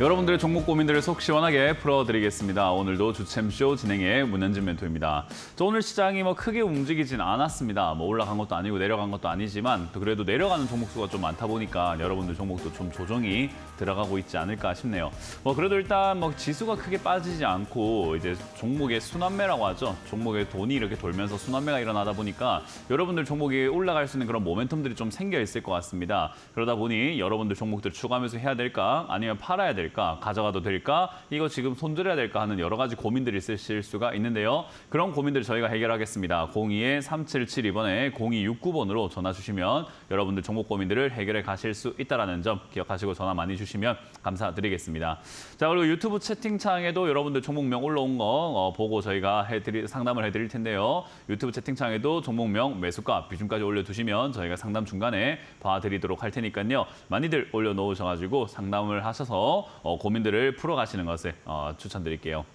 여러분들의 종목 고민들을 속 시원하게 풀어드리겠습니다. 오늘도 주챔쇼 진행의 문현진 멘토입니다. 오늘 시장이 크게 움직이진 않았습니다. 올라간 것도 아니고 내려간 것도 아니지만 또 그래도 내려가는 종목 수가 좀 많다 보니까 여러분들 종목도 좀 조정이 들어가고 있지 않을까 싶네요. 그래도 일단 지수가 크게 빠지지 않고 이제 종목의 순환매라고 하죠. 종목의 돈이 이렇게 돌면서 순환매가 일어나다 보니까 여러분들 종목이 올라갈 수 있는 그런 모멘텀들이 좀 생겨 있을 것 같습니다. 그러다 보니 여러분들 종목들 추가 매수 해야 될까 아니면 팔아야 될까 가져가도 될까 이거 지금 손절해야 될까 하는 여러 가지 고민들이 있으실 수가 있는데요. 그런 고민들 저희가 해결하겠습니다. 02-3772번에 0269번으로 전화 주시면 여러분들 종목 고민들을 해결해 가실 수 있다는 점 기억하시고 전화 많이 주시면 감사드리겠습니다. 자, 그리고 유튜브 채팅창에도 여러분들 종목명 올라온 거 보고 저희가 상담을 해드릴 텐데요. 유튜브 채팅창에도 종목명 매수가 비중까지 올려두시면 저희가 상담 중간에 봐드리도록 할 테니까요. 많이들 올려놓으셔가지고 상담을 하셔서 고민들을 풀어가시는 것을 추천드릴게요.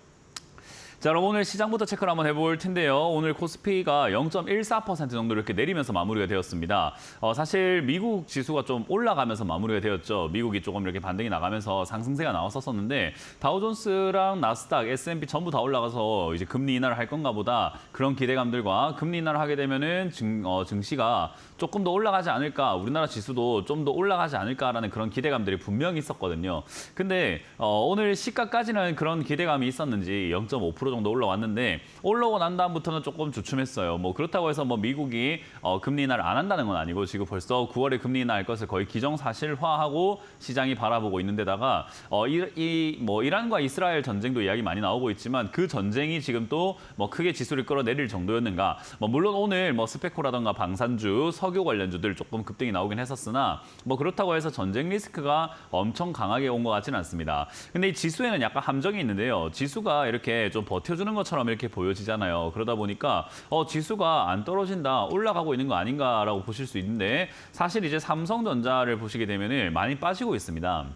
자, 그럼 오늘 시장부터 체크를 한번 해볼 텐데요. 오늘 코스피가 0.14% 정도 이렇게 내리면서 마무리가 되었습니다. 사실 미국 지수가 좀 올라가면서 마무리가 되었죠. 미국이 조금 이렇게 반등이 나가면서 상승세가 나왔었는데 다우존스랑 나스닥, S&P 전부 다 올라가서 이제 금리 인하를 할 건가 보다 그런 기대감들과 금리 인하를 하게 되면은 증시가 조금 더 올라가지 않을까, 우리나라 지수도 좀 더 올라가지 않을까라는 그런 기대감들이 분명히 있었거든요. 근데 오늘 시가까지는 그런 기대감이 있었는지 0.5% 정도 올라왔는데 올라오고 난 다음부터는 조금 주춤했어요. 그렇다고 해서 미국이 금리 인하를 안 한다는 건 아니고 지금 벌써 9월에 금리 인하할 것을 거의 기정사실화하고 시장이 바라보고 있는 데다가 이란과 이스라엘 전쟁도 이야기 많이 나오고 있지만 그 전쟁이 지금 또 크게 지수를 끌어내릴 정도였는가. 물론 오늘 스페코라던가 방산주, 석유 관련주들 조금 급등이 나오긴 했었으나 그렇다고 해서 전쟁 리스크가 엄청 강하게 온 것 같지는 않습니다. 근데 이 지수에는 약간 함정이 있는데요. 지수가 이렇게 좀 버텨주는 것처럼 이렇게 보여지잖아요. 그러다 보니까 지수가 안 떨어진다, 올라가고 있는 거 아닌가라고 보실 수 있는데 사실 이제 삼성전자를 보시게 되면 많이 빠지고 있습니다.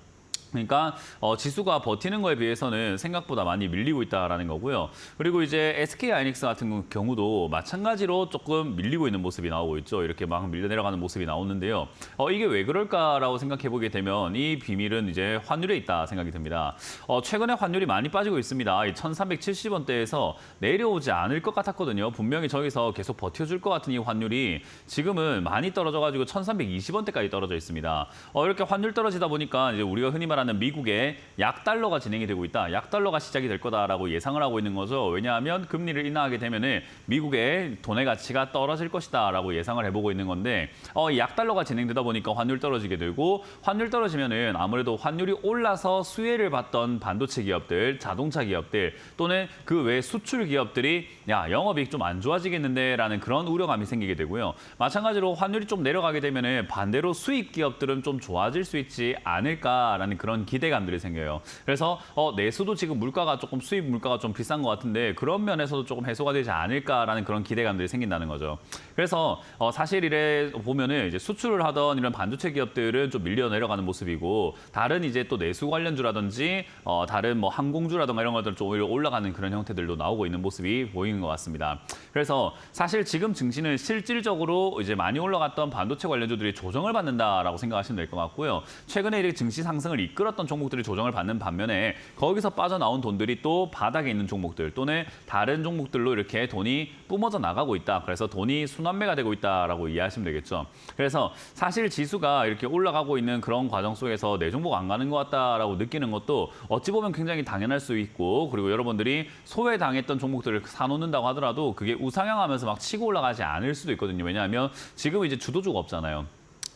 그러니까 지수가 버티는 거에 비해서는 생각보다 많이 밀리고 있다라는 거고요. 그리고 이제 SK하이닉스 같은 경우도 마찬가지로 조금 밀리고 있는 모습이 나오고 있죠. 이렇게 막 밀려 내려가는 모습이 나오는데요. 이게 왜 그럴까라고 생각해 보게 되면 이 비밀은 이제 환율에 있다 생각이 듭니다. 최근에 환율이 많이 빠지고 있습니다. 1370원대에서 내려오지 않을 것 같았거든요. 분명히 저기서 계속 버텨줄 것 같은 이 환율이 지금은 많이 떨어져가지고 1320원대까지 떨어져 있습니다. 이렇게 환율 떨어지다 보니까 이제 우리가 흔히 말하는 미국의 약달러가 진행이 되고 있다. 약달러가 시작이 될 거다라고 예상을 하고 있는 거죠. 왜냐하면 금리를 인하하게 되면 미국의 돈의 가치가 떨어질 것이다라고 예상을 해보고 있는 건데 약달러가 진행되다 보니까 환율 떨어지게 되고 환율 떨어지면은 아무래도 환율이 올라서 수혜를 받던 반도체 기업들, 자동차 기업들 또는 그 외 수출 기업들이 영업이익 좀 안 좋아지겠는데라는 그런 우려감이 생기게 되고요. 마찬가지로 환율이 좀 내려가게 되면은 반대로 수입 기업들은 좀 좋아질 수 있지 않을까라는 그런 기대감들이 생겨요. 그래서 내수도 지금 물가가 조금 수입 물가가 좀 비싼 것 같은데 그런 면에서도 조금 해소가 되지 않을까라는 그런 기대감들이 생긴다는 거죠. 그래서 사실 이래 보면은 이제 수출을 하던 이런 반도체 기업들은 좀 밀려 내려가는 모습이고 다른 이제 또 내수 관련주라든지 다른 항공주라든가 이런 것들 좀 오히려 올라가는 그런 형태들도 나오고 있는 모습이 보이는 것 같습니다. 그래서 사실 지금 증시는 실질적으로 이제 많이 올라갔던 반도체 관련주들이 조정을 받는다라고 생각하시면 될 것 같고요. 최근에 이렇게 증시 상승을 이끌었던 종목들이 조정을 받는 반면에 거기서 빠져나온 돈들이 또 바닥에 있는 종목들 또는 다른 종목들로 이렇게 돈이 뿜어져 나가고 있다. 그래서 돈이 순환매가 되고 있다라고 이해하시면 되겠죠. 그래서 사실 지수가 이렇게 올라가고 있는 그런 과정 속에서 내 종목 안 가는 것 같다라고 느끼는 것도 어찌 보면 굉장히 당연할 수 있고 그리고 여러분들이 소외당했던 종목들을 사놓는다고 하더라도 그게 우상향하면서 막 치고 올라가지 않을 수도 있거든요. 왜냐하면 지금 이제 주도주가 없잖아요.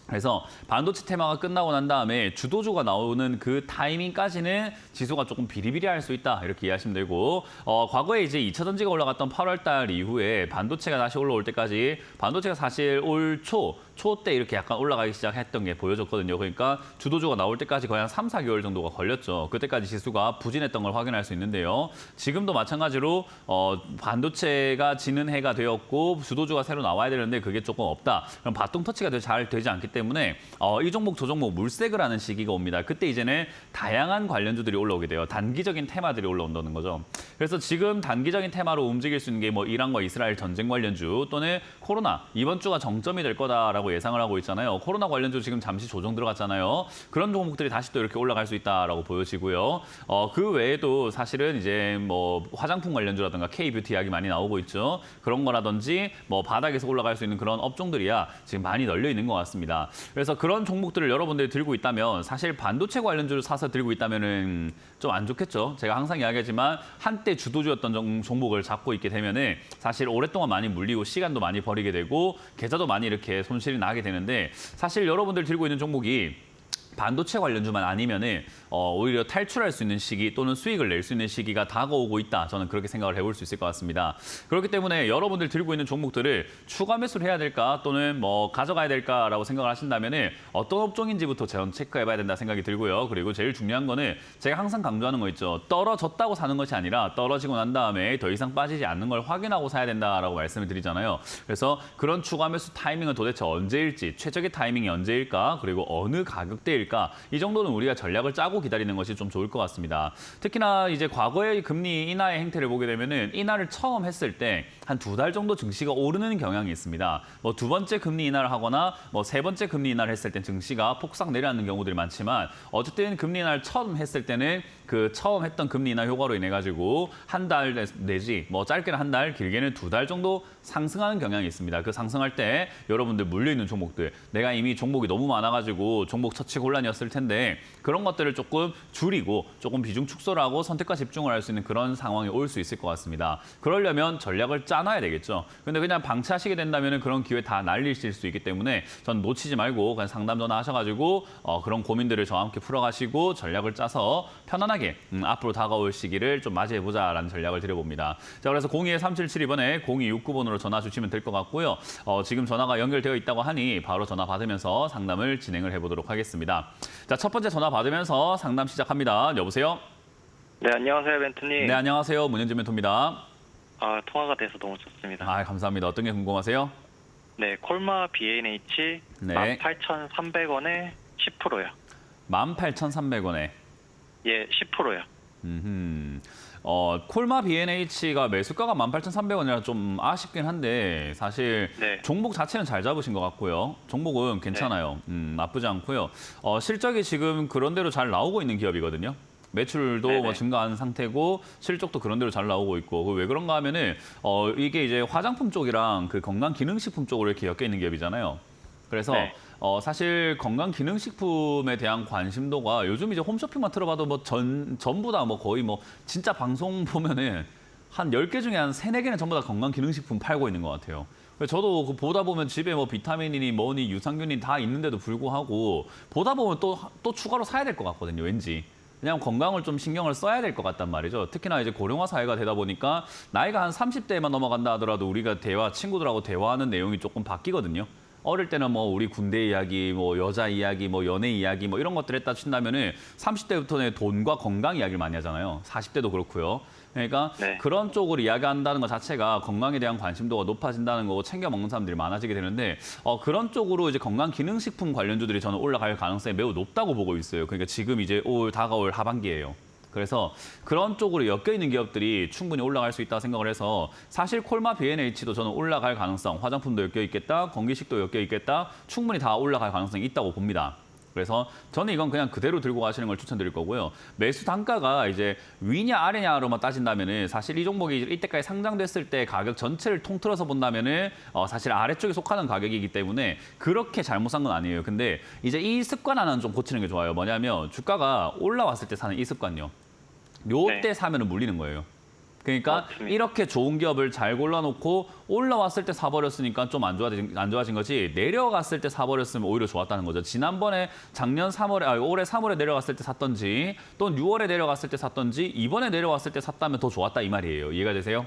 그래서 반도체 테마가 끝나고 난 다음에 주도주가 나오는 그 타이밍까지는 지수가 조금 비리비리할 수 있다 이렇게 이해하시면 되고 과거에 이제 2차 전지가 올라갔던 8월 달 이후에 반도체가 다시 올라올 때까지 반도체가 사실 올 초 때 이렇게 약간 올라가기 시작했던 게 보여졌거든요. 그러니까 주도주가 나올 때까지 거의 한 3, 4개월 정도가 걸렸죠. 그때까지 지수가 부진했던 걸 확인할 수 있는데요. 지금도 마찬가지로 반도체가 지는 해가 되었고 주도주가 새로 나와야 되는데 그게 조금 없다. 그럼 바통 터치가 잘 되지 않기 때문에 이 종목 저 종목 물색을 하는 시기가 옵니다. 그때 이제는 다양한 관련주들이 올라오게 돼요. 단기적인 테마들이 올라온다는 거죠. 그래서 지금 단기적인 테마로 움직일 수 있는 게 이란과 이스라엘 전쟁 관련주 또는 코로나 이번 주가 정점이 될 거다라고 있다라고 예상을 하고 있잖아요. 코로나 관련주 지금 잠시 조정 들어갔잖아요. 그런 종목들이 다시 또 이렇게 올라갈 수 있다라고 보여지고요. 그 외에도 사실은 이제 뭐 화장품 관련주라든가 K뷰티 이야기 많이 나오고 있죠. 그런 거라든지 뭐 바닥에서 올라갈 수 있는 그런 업종들이야 지금 많이 널려 있는 것 같습니다. 그래서 그런 종목들을 여러분들이 들고 있다면 사실 반도체 관련주를 사서 들고 있다면은 좀 안 좋겠죠. 제가 항상 이야기하지만 한때 주도주였던 종목을 잡고 있게 되면은 사실 오랫동안 많이 물리고 시간도 많이 버리게 되고 계좌도 많이 이렇게 손실이 나게 되는데 사실 여러분들 들고 있는 종목이 반도체 관련주만 아니면은 오히려 탈출할 수 있는 시기 또는 수익을 낼 수 있는 시기가 다가오고 있다. 저는 그렇게 생각을 해볼 수 있을 것 같습니다. 그렇기 때문에 여러분들 들고 있는 종목들을 추가 매수를 해야 될까 또는 뭐 가져가야 될까라고 생각을 하신다면은 어떤 업종인지부터 저는 체크해봐야 된다 생각이 들고요. 그리고 제일 중요한 거는 제가 항상 강조하는 거 있죠. 떨어졌다고 사는 것이 아니라 떨어지고 난 다음에 더 이상 빠지지 않는 걸 확인하고 사야 된다라고 말씀을 드리잖아요. 그래서 그런 추가 매수 타이밍은 도대체 언제일지, 최적의 타이밍이 언제일까, 그리고 어느 가격대일까 이 정도는 우리가 전략을 짜고 기다리는 것이 좀 좋을 것 같습니다. 특히나 이제 과거의 금리 인하의 행태를 보게 되면은 인하를 처음 했을 때 한 2달 정도 증시가 오르는 경향이 있습니다. 뭐 2번째 금리 인하를 하거나 뭐 3번째 금리 인하를 했을 때 증시가 폭삭 내려앉는 경우들이 많지만 어쨌든 금리 인하를 처음 했을 때는 그 처음 했던 금리 인하 효과로 인해 가지고 한 달 내지 뭐 짧게는 한 달, 길게는 2달 정도 상승하는 경향이 있습니다. 그 상승할 때 여러분들 물려 있는 종목들, 내가 이미 종목이 너무 많아가지고 종목 처치 곤란이었을 텐데 그런 것들을 조금 줄이고 조금 비중 축소를 하고 선택과 집중을 할 수 있는 그런 상황이 올 수 있을 것 같습니다. 그러려면 전략을 짜놔야 되겠죠. 근데 그냥 방치하시게 된다면 그런 기회 다 날리실 수 있기 때문에 전 놓치지 말고 그냥 상담 전화하셔가지고 그런 고민들을 저와 함께 풀어가시고 전략을 짜서 편안하게 앞으로 다가올 시기를 좀 맞이해보자라는 전략을 드려봅니다. 자, 그래서 02-3772번에 0269번으로 전화 주시면 될 것 같고요. 지금 전화가 연결되어 있다고 하니 바로 전화 받으면서 상담을 진행을 해보도록 하겠습니다. 자, 첫 번째 전화 받으면서 상담 시작합니다. 여보세요? 네, 안녕하세요, 멘토님. 네, 안녕하세요. 문현진 멘토입니다. 통화가 돼서 너무 좋습니다. 감사합니다. 어떤 게 궁금하세요? 네, 콜마 B&H 네. 18,300원에 10%요. 18,300원에. 예, 10%요. 콜마 B&H가 매수가가 18,300원이라 좀 아쉽긴 한데 사실 네. 종목 자체는 잘 잡으신 것 같고요. 종목은 괜찮아요. 나쁘지 않고요. 실적이 지금 그런 대로 잘 나오고 있는 기업이거든요. 매출도 뭐 증가한 상태고 실적도 그런 대로 잘 나오고 있고 왜 그런가 하면은 이게 이제 화장품 쪽이랑 그 건강기능식품 쪽으로 이렇게 엮여 있는 기업이잖아요. 그래서 네. 사실 건강기능식품에 대한 관심도가 요즘 이제 홈쇼핑만 들어봐도 뭐 전부 다 뭐 거의 뭐 진짜 방송 보면은 한 10개 중에 한 3, 4개는 전부 다 건강기능식품 팔고 있는 것 같아요. 저도 그 보다 보면 집에 뭐 비타민이니 뭐니 유산균이 다 있는데도 불구하고 보다 보면 또 추가로 사야 될 것 같거든요, 왠지. 왜냐하면 건강을 좀 신경을 써야 될 것 같단 말이죠. 특히나 이제 고령화 사회가 되다 보니까 나이가 한 30대만 넘어간다 하더라도 우리가 친구들하고 대화하는 내용이 조금 바뀌거든요. 어릴 때는 뭐 우리 군대 이야기, 뭐 여자 이야기, 뭐 연애 이야기 뭐 이런 것들 했다 친다면은 30대부터는 돈과 건강 이야기를 많이 하잖아요. 40대도 그렇고요. 그러니까 그런 쪽으로 이야기한다는 것 자체가 건강에 대한 관심도가 높아진다는 거고 챙겨 먹는 사람들이 많아지게 되는데 그런 쪽으로 이제 건강기능식품 관련주들이 저는 올라갈 가능성이 매우 높다고 보고 있어요. 그러니까 지금 이제 다가올 하반기예요. 그래서 그런 쪽으로 엮여 있는 기업들이 충분히 올라갈 수 있다고 생각을 해서 사실 콜마 B&H도 저는 올라갈 가능성, 화장품도 엮여 있겠다, 건기식도 엮여 있겠다, 충분히 다 올라갈 가능성이 있다고 봅니다. 그래서 저는 이건 그냥 그대로 들고 가시는 걸 추천드릴 거고요. 매수 단가가 이제 위냐 아래냐로만 따진다면은 사실 이 종목이 이때까지 상장됐을 때 가격 전체를 통틀어서 본다면은 사실 아래쪽에 속하는 가격이기 때문에 그렇게 잘못 산 건 아니에요. 근데 이제 이 습관 하나는 좀 고치는 게 좋아요. 뭐냐면 주가가 올라왔을 때 사는 이 습관요. 요때 사면은 물리는 거예요. 그러니까 맞습니다. 이렇게 좋은 기업을 잘 골라놓고 올라왔을 때 사버렸으니까 좀 안 좋아진 거지 내려갔을 때 사버렸으면 오히려 좋았다는 거죠. 지난번에 올해 3월에 내려갔을 때 샀던지 또는 6월에 내려갔을 때 샀던지 이번에 내려왔을 때 샀다면 더 좋았다 이 말이에요. 이해가 되세요?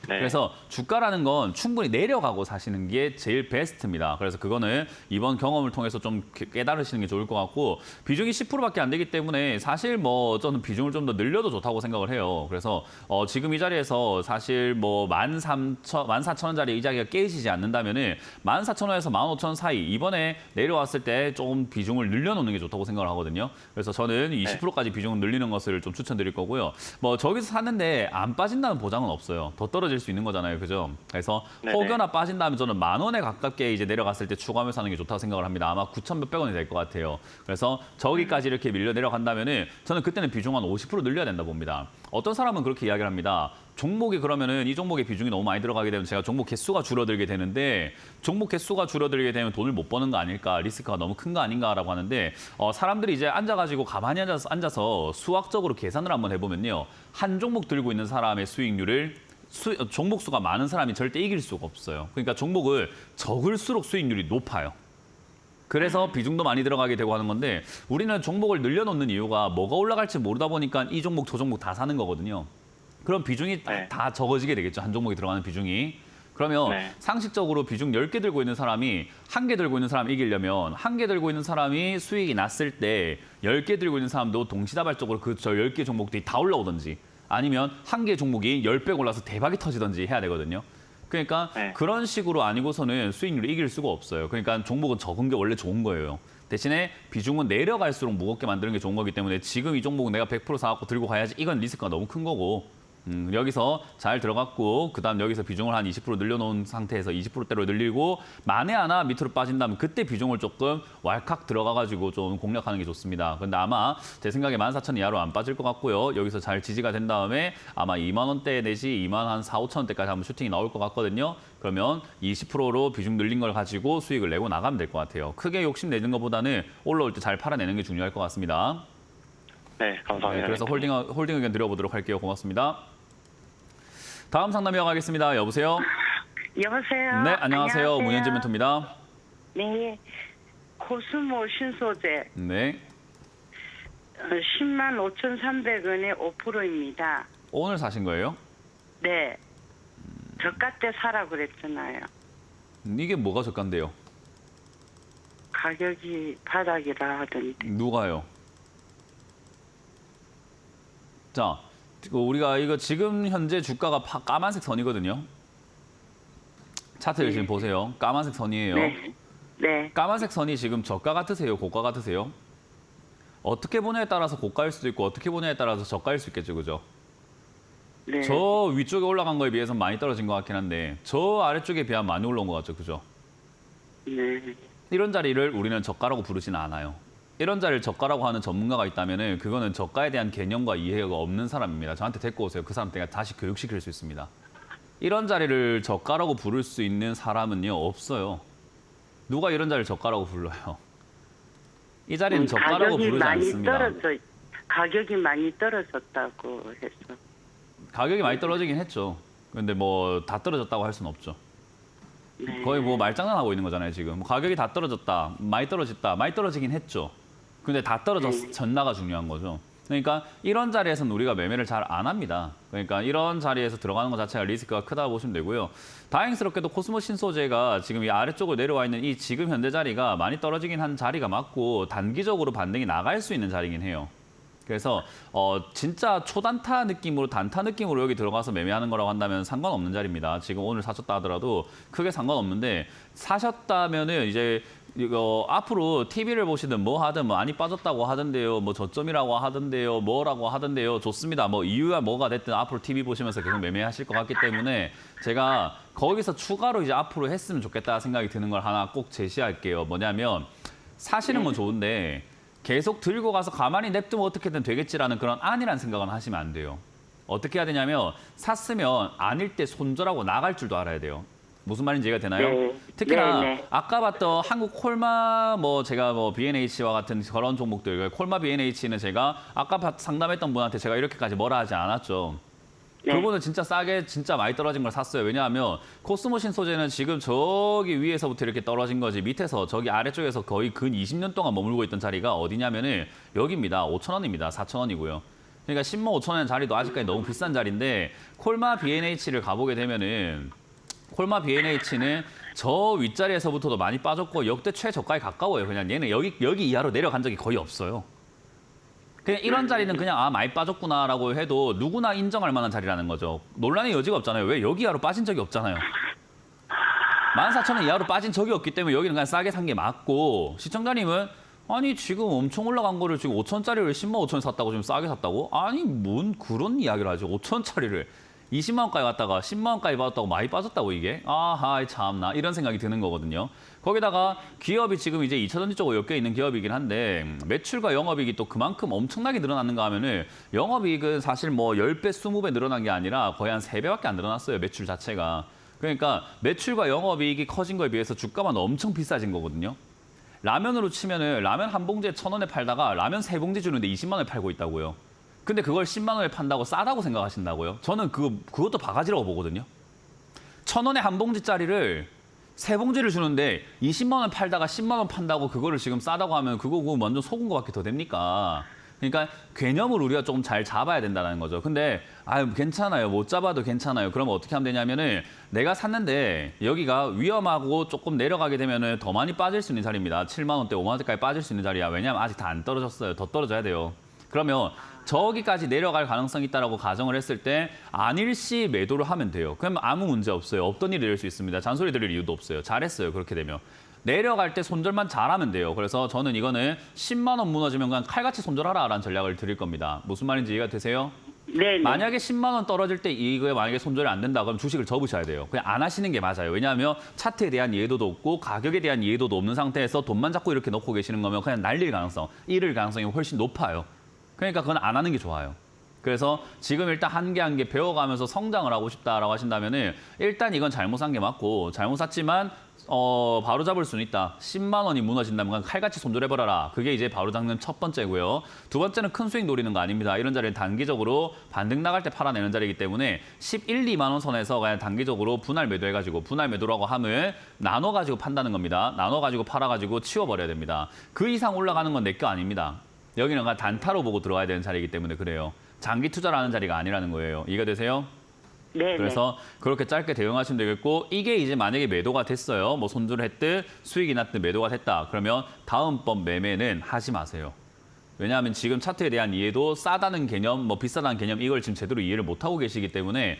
네. 그래서 주가라는 건 충분히 내려가고 사시는 게 제일 베스트입니다. 그래서 그거는 이번 경험을 통해서 좀 깨달으시는 게 좋을 것 같고 비중이 10%밖에 안 되기 때문에 사실 뭐 저는 비중을 좀 더 늘려도 좋다고 생각을 해요. 그래서 지금 이 자리에서 사실 뭐 14,000원짜리 이 자리가 깨지지 않는다면은 14,000원에서 15,000원 사이 이번에 내려왔을 때 조금 비중을 늘려놓는 게 좋다고 생각을 하거든요. 그래서 저는 20%까지 비중을 늘리는 것을 좀 추천드릴 거고요. 뭐 저기서 샀는데 안 빠진다는 보장은 없어요. 더 떨어질 떨어질 수 있는 거잖아요. 그죠? 그래서 네네. 혹여나 빠진다면 저는 10,000원에 가깝게 이제 내려갔을 때 추가하면서 하는 게 좋다고 생각을 합니다. 아마 9,000 몇백 원이 될 것 같아요. 그래서 저기까지 이렇게 밀려 내려간다면은 저는 그때는 비중 한 50% 늘려야 된다 봅니다. 어떤 사람은 그렇게 이야기를 합니다. 종목이 그러면은 이 종목의 비중이 너무 많이 들어가게 되면 제가 종목 개수가 줄어들게 되는데 종목 개수가 줄어들게 되면 돈을 못 버는 거 아닐까, 리스크가 너무 큰 거 아닌가라고 하는데 사람들이 이제 앉아가지고 가만히 앉아서 수학적으로 계산을 한번 해보면요. 한 종목 들고 있는 사람의 수익률을 종목 수가 많은 사람이 절대 이길 수가 없어요. 그러니까 종목을 적을수록 수익률이 높아요. 그래서 비중도 많이 들어가게 되고 하는 건데 우리는 종목을 늘려놓는 이유가 뭐가 올라갈지 모르다 보니까 이 종목 저 종목 다 사는 거거든요. 그럼 비중이 네. 다 적어지게 되겠죠. 한 종목에 들어가는 비중이. 그러면 네. 상식적으로 비중 10개 들고 있는 사람이 1개 들고 있는 사람이 이기려면 1개 들고 있는 사람이 수익이 났을 때 10개 들고 있는 사람도 동시다발적으로 그 저 10개 종목들이 다 올라오든지 아니면 1개 종목이 10배 올라서 대박이 터지든지 해야 되거든요. 그러니까 네. 그런 식으로 아니고서는 수익률을 이길 수가 없어요. 그러니까 종목은 적은 게 원래 좋은 거예요. 대신에 비중은 내려갈수록 무겁게 만드는 게 좋은 거기 때문에 지금 이 종목은 내가 100% 사갖고 들고 가야지 이건 리스크가 너무 큰 거고 여기서 잘 들어갔고 그다음 여기서 비중을 한 20% 늘려놓은 상태에서 20%대로 늘리고 만에 하나 밑으로 빠진다면 그때 비중을 조금 왈칵 들어가가지고 좀 공략하는 게 좋습니다. 근데 아마 제 생각에 14,000 이하로 안 빠질 것 같고요. 여기서 잘 지지가 된 다음에 아마 2만 원대 내지 2만 한 4, 5천 원대까지 한번 슈팅이 나올 것 같거든요. 그러면 20%로 비중 늘린 걸 가지고 수익을 내고 나가면 될 것 같아요. 크게 욕심 내는 것보다는 올라올 때 잘 팔아내는 게 중요할 것 같습니다. 네, 감사합니다. 그래서 홀딩 의견 드려보도록 할게요. 고맙습니다. 다음 상담 이어가겠습니다. 여보세요? 여보세요. 네, 안녕하세요. 문현진 멘토입니다. 네, 코스모 신소재 네. 10만 5,300원에 5%입니다. 오늘 사신 거예요? 네, 저가 때 사라 그랬잖아요. 이게 뭐가 저가인데요? 가격이 바닥이라 하던데. 누가요? 자, 우리가 이거 지금 현재 주가가 까만색 선이거든요. 차트를 지금 보세요. 까만색 선이에요. 네, 네. 까만색 선이 지금 저가 같으세요? 고가 같으세요? 어떻게 보냐에 따라서 고가일 수도 있고 어떻게 보냐에 따라서 저가일 수 있겠죠. 그죠? 네. 저 위쪽에 올라간 거에 비해서 많이 떨어진 것 같긴 한데 저 아래쪽에 비하면 많이 올라온 것 같죠. 그죠? 네. 이런 자리를 우리는 저가라고 부르지는 않아요. 이런 자리를 저가라고 하는 전문가가 있다면 그거는 저가에 대한 개념과 이해가 없는 사람입니다. 저한테 데리고 오세요. 그 사람 내가 다시 교육시킬 수 있습니다. 이런 자리를 저가라고 부를 수 있는 사람은요. 없어요. 누가 이런 자리를 저가라고 불러요? 이 자리는 저가라고 부르지 않습니다. 가격이 많이 떨어졌다고 해서. 가격이 많이 떨어지긴 했죠. 근데 뭐 다 떨어졌다고 할 수는 없죠. 네. 거의 뭐 말장난하고 있는 거잖아요, 지금. 가격이 다 떨어졌다, 많이 떨어졌다, 많이 떨어지긴 했죠. 근데 다 떨어졌나가 중요한 거죠. 그러니까 이런 자리에서는 우리가 매매를 잘 안 합니다. 그러니까 이런 자리에서 들어가는 것 자체가 리스크가 크다고 보시면 되고요. 다행스럽게도 코스모 신소재가 지금 이 아래쪽으로 내려와 있는 이 지금 현재 자리가 많이 떨어지긴 한 자리가 맞고 단기적으로 반등이 나갈 수 있는 자리긴 해요. 그래서 진짜 초단타 느낌으로 단타 느낌으로 여기 들어가서 매매하는 거라고 한다면 상관없는 자리입니다. 지금 오늘 사셨다 하더라도 크게 상관없는데 사셨다면은 이제 이거 앞으로 TV를 보시든 뭐 하든 많이 빠졌다고 하던데요. 뭐 저점이라고 하던데요. 뭐라고 하던데요. 좋습니다. 뭐 이유가 뭐가 됐든 앞으로 TV 보시면서 계속 매매하실 것 같기 때문에 제가 거기서 추가로 이제 앞으로 했으면 좋겠다 생각이 드는 걸 하나 꼭 제시할게요. 뭐냐면 사시는 건 좋은데 계속 들고 가서 가만히 냅두면 어떻게든 되겠지라는 그런 안이라는 생각은 하시면 안 돼요. 어떻게 해야 되냐면 샀으면 아닐 때 손절하고 나갈 줄도 알아야 돼요. 무슨 말인지 이해가 되나요? 네. 특히나 네, 네. 아까 봤던 한국 콜마 제가 B&H와 같은 그런 종목들 콜마 B&H는 제가 아까 상담했던 분한테 제가 이렇게까지 뭐라 하지 않았죠. 네. 그분은 진짜 싸게 진짜 많이 떨어진 걸 샀어요. 왜냐하면 코스모 신소재는 지금 저기 위에서부터 이렇게 떨어진 거지 밑에서 저기 아래쪽에서 거의 근 20년 동안 머물고 있던 자리가 어디냐면은 여기입니다. 5,000원입니다. 4,000원이고요. 그러니까 10만 5천원 자리도 아직까지 너무 비싼 자리인데 콜마 B&H를 가보게 되면은 콜마 B&H는 저 윗자리에서부터도 많이 빠졌고 역대 최저가에 가까워요. 그냥 얘는 여기 이하로 내려간 적이 거의 없어요. 그냥 이런 자리는 그냥 많이 빠졌구나라고 해도 누구나 인정할 만한 자리라는 거죠. 논란의 여지가 없잖아요. 왜 여기 이하로 빠진 적이 없잖아요. 14,000원 이하로 빠진 적이 없기 때문에 여기는 그냥 싸게 산 게 맞고 시청자님은 아니 지금 엄청 올라간 거를 지금 5천짜리를 10만 5천에 샀다고 지금 싸게 샀다고? 아니 뭔 그런 이야기를 하죠. 5천짜리를 20만 원까지 갔다가 10만 원까지 받았다고 많이 빠졌다고 이게? 아하 참나 이런 생각이 드는 거거든요. 거기다가 기업이 지금 이제 2차전지 쪽으로 엮여 있는 기업이긴 한데 매출과 영업이익이 또 그만큼 엄청나게 늘어났는가 하면은 영업이익은 사실 뭐 10배, 20배 늘어난 게 아니라 거의 한 3배밖에 안 늘어났어요. 매출 자체가. 그러니까 매출과 영업이익이 커진 거에 비해서 주가만 엄청 비싸진 거거든요. 라면으로 치면은 라면 한 봉지에 1,000원에 팔다가 라면 3봉지 주는데 20만 원에 팔고 있다고요. 근데 그걸 10만 원에 판다고 싸다고 생각하신다고요? 저는 그것도 바가지라고 보거든요. 1,000원에 한 봉지짜리를 3봉지를 주는데 20만 원 팔다가 10만 원 판다고 그거를 지금 싸다고 하면 그거 완전 속은 거밖에 더 됩니까? 그러니까 개념을 우리가 조금 잘 잡아야 된다는 거죠. 근데 아유 괜찮아요. 못 잡아도 괜찮아요. 그러면 어떻게 하면 되냐면은 내가 샀는데 여기가 위험하고 조금 내려가게 되면은 더 많이 빠질 수 있는 자리입니다. 7만 원대, 5만 원대까지 빠질 수 있는 자리야. 왜냐하면 아직 다 안 떨어졌어요. 더 떨어져야 돼요. 그러면 저기까지 내려갈 가능성이 있다라고 가정을 했을 때 안일시 매도를 하면 돼요. 그러면 아무 문제 없어요. 없던 일이 될 수 있습니다. 잔소리 들을 이유도 없어요. 잘했어요. 그렇게 되면. 내려갈 때 손절만 잘하면 돼요. 그래서 저는 이거는 10만 원 무너지면 그냥 칼같이 손절하라라는 전략을 드릴 겁니다. 무슨 말인지 이해가 되세요? 네. 만약에 10만 원 떨어질 때 이거에 만약에 손절이 안 된다 그럼 주식을 접으셔야 돼요. 그냥 안 하시는 게 맞아요. 왜냐하면 차트에 대한 이해도도 없고 가격에 대한 이해도도 없는 상태에서 돈만 잡고 이렇게 놓고 계시는 거면 그냥 날릴 가능성, 잃을 가능성이 훨씬 높아요. 그러니까 그건 안 하는 게 좋아요. 그래서 지금 일단 한 개 한 개 배워가면서 성장을 하고 싶다라고 하신다면은 일단 이건 잘못 산 게 맞고 잘못 샀지만 바로 잡을 수는 있다. 10만 원이 무너진다면 칼같이 손절해버려라. 그게 이제 바로 잡는 첫 번째고요. 두 번째는 큰 수익 노리는 거 아닙니다. 이런 자리는 단기적으로 반등 나갈 때 팔아내는 자리이기 때문에 11, 2만 원 선에서 그냥 단기적으로 분할 매도해가지고 분할 매도라고 함을 나눠가지고 판다는 겁니다. 나눠가지고 팔아가지고 치워버려야 됩니다. 그 이상 올라가는 건 내 거 아닙니다. 여기는 그냥 단타로 보고 들어와야 되는 자리이기 때문에 그래요. 장기 투자를 하는 자리가 아니라는 거예요. 이해가 되세요? 네. 그래서 그렇게 짧게 대응하시면 되겠고 이게 이제 만약에 매도가 됐어요. 뭐 손절을 했든 수익이 났든 매도가 됐다. 그러면 다음번 매매는 하지 마세요. 왜냐하면 지금 차트에 대한 이해도 싸다는 개념, 뭐 비싸다는 개념 이걸 지금 제대로 이해를 못하고 계시기 때문에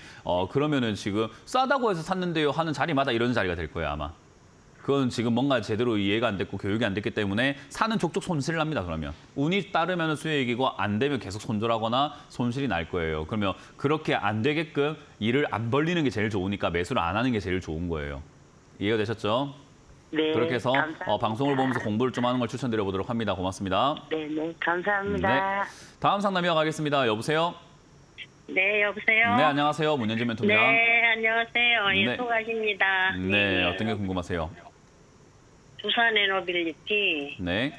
그러면은 지금 싸다고 해서 샀는데요 하는 자리마다 이런 자리가 될 거예요 아마. 그건 지금 뭔가 제대로 이해가 안 됐고 교육이 안 됐기 때문에 사는 족족 손실 납니다. 그러면 운이 따르면 수익이고 안 되면 계속 손절하거나 손실이 날 거예요. 그러면 그렇게 안 되게끔 일을 안 벌리는 게 제일 좋으니까 매수를 안 하는 게 제일 좋은 거예요. 이해가 되셨죠? 네. 그렇게 해서 감사합니다. 방송을 보면서 공부를 좀 하는 걸 추천드려 보도록 합니다. 고맙습니다. 네. 감사합니다. 다음 상담 이어가겠습니다. 여보세요? 네, 여보세요? 네, 안녕하세요. 문현진 멘토입니다. 네, 안녕하세요. 네. 예수가십니다. 네, 어떤 게 궁금하세요? 두산 에너빌리티 네,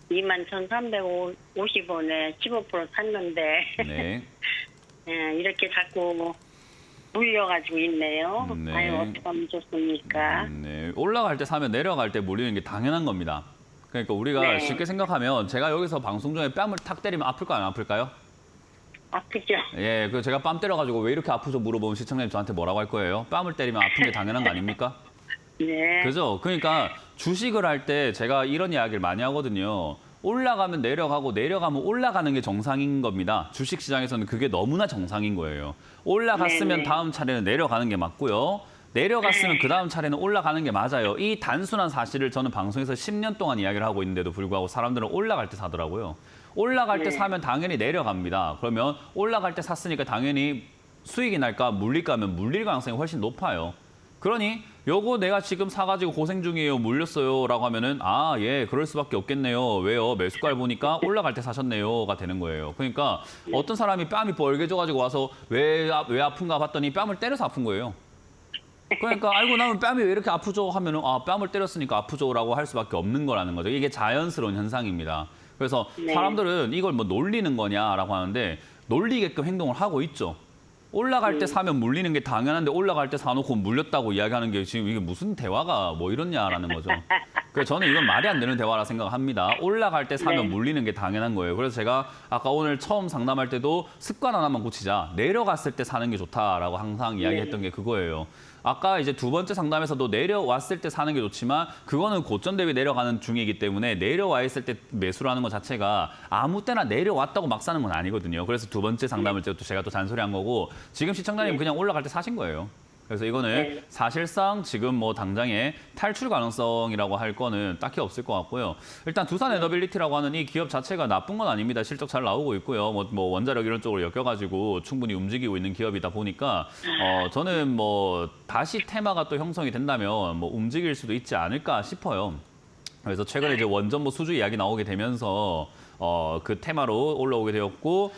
21,350원에 15% 샀는데 네. 예, 이렇게 자꾸 물려가지고 있네요. 네. 아유, 어떻게 하면 좋습니까? 네. 올라갈 때 사면 내려갈 때 몰리는 게 당연한 겁니다. 그러니까 우리가 네. 쉽게 생각하면 제가 여기서 방송 중에 뺨을 탁 때리면 아플까요, 안 아플까요? 아프죠? 예, 그 제가 뺨 때려가지고 왜 이렇게 아프죠 물어보면 시청자님 저한테 뭐라고 할 거예요? 뺨을 때리면 아픈 게 당연한 거 아닙니까? 네. 그죠? 그러니까 주식을 할 때 제가 이런 이야기를 많이 하거든요. 올라가면 내려가고 내려가면 올라가는 게 정상인 겁니다. 주식 시장에서는 그게 너무나 정상인 거예요. 올라갔으면 네네. 다음 차례는 내려가는 게 맞고요. 내려갔으면 그 다음 차례는 올라가는 게 맞아요. 이 단순한 사실을 저는 방송에서 10년 동안 이야기를 하고 있는데도 불구하고 사람들은 올라갈 때 사더라고요. 올라갈 때 네. 사면 당연히 내려갑니다. 그러면 올라갈 때 샀으니까 당연히 수익이 날까 물릴까 하면 물릴 가능성이 훨씬 높아요. 그러니 요거 내가 지금 사가지고 고생 중이에요. 물렸어요. 라고 하면은 아, 예, 그럴 수밖에 없겠네요. 왜요? 매수가를 보니까 올라갈 때 사셨네요.가 되는 거예요. 그러니까 어떤 사람이 뺨이 벌개져가지고 와서 왜 아픈가 봤더니 뺨을 때려서 아픈 거예요. 그러니까 알고 나면 뺨이 왜 이렇게 아프죠? 하면은 아, 뺨을 때렸으니까 아프죠라고 할 수밖에 없는 거라는 거죠. 이게 자연스러운 현상입니다. 그래서 네. 사람들은 이걸 뭐 놀리는 거냐라고 하는데 놀리게끔 행동을 하고 있죠. 올라갈 때 사면 물리는 게 당연한데 올라갈 때 사놓고 물렸다고 이야기하는 게 지금 이게 무슨 대화가 뭐 이렇냐라는 거죠. 그래서 저는 이건 말이 안 되는 대화라 생각합니다. 올라갈 때 사면 네. 물리는 게 당연한 거예요. 그래서 제가 아까 오늘 처음 상담할 때도 습관 하나만 고치자. 내려갔을 때 사는 게 좋다라고 항상 이야기했던 게 그거예요. 아까 이제 두 번째 상담에서도 내려왔을 때 사는 게 좋지만 그거는 고점 대비 내려가는 중이기 때문에 내려와 있을 때 매수를 하는 것 자체가 아무 때나 내려왔다고 막 사는 건 아니거든요. 그래서 두 번째 상담을 제가 또 잔소리한 거고 지금 시청자님 그냥 올라갈 때 사신 거예요. 그래서 이거는 네. 사실상 지금 뭐 당장에 탈출 가능성이라고 할 거는 딱히 없을 것 같고요. 일단 두산 에너빌리티라고 하는 이 기업 자체가 나쁜 건 아닙니다. 실적 잘 나오고 있고요. 뭐 원자력 이런 쪽으로 엮여가지고 충분히 움직이고 있는 기업이다 보니까 저는 뭐 다시 테마가 또 형성이 된다면 뭐 움직일 수도 있지 않을까 싶어요. 그래서 최근에 이제 원전 뭐 수주 이야기 나오게 되면서 그 테마로 올라오게 되었고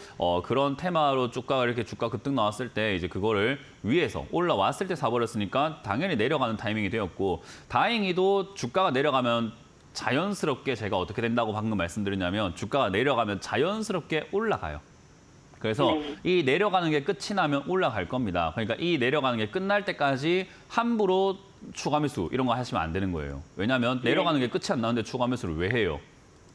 그런 테마로 이렇게 주가 급등 나왔을 때 이제 그거를 위에서 올라왔을 때 사버렸으니까 당연히 내려가는 타이밍이 되었고 다행히도 주가가 내려가면 자연스럽게 제가 어떻게 된다고 방금 말씀드렸냐면 주가가 내려가면 자연스럽게 올라가요. 그래서 이 내려가는 게 끝이 나면 올라갈 겁니다. 그러니까 이 내려가는 게 끝날 때까지 함부로 추가 매수 이런 거 하시면 안 되는 거예요. 왜냐하면 내려가는 게 끝이 안 나는데 추가 매수를 왜 해요?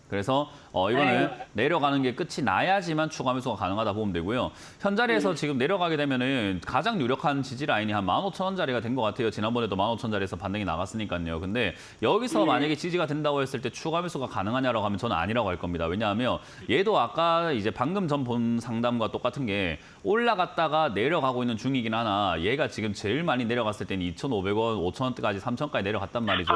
그래서 이거는 내려가는 게 끝이 나야지만 추가 매수가 가능하다 보면 되고요. 현자리에서 지금 내려가게 되면은 가장 유력한 지지 라인이 한 15,000원짜리가 된 것 같아요. 지난번에도 15,000원짜리에서 반등이 나갔으니까요. 근데 여기서 만약에 지지가 된다고 했을 때 추가 매수가 가능하냐라고 하면 저는 아니라고 할 겁니다. 왜냐하면 얘도 아까 이제 방금 전 본 상담과 똑같은 게 올라갔다가 내려가고 있는 중이긴 하나 얘가 지금 제일 많이 내려갔을 때는 2,500원, 5,000원대까지 3,000원까지 내려갔단 말이죠.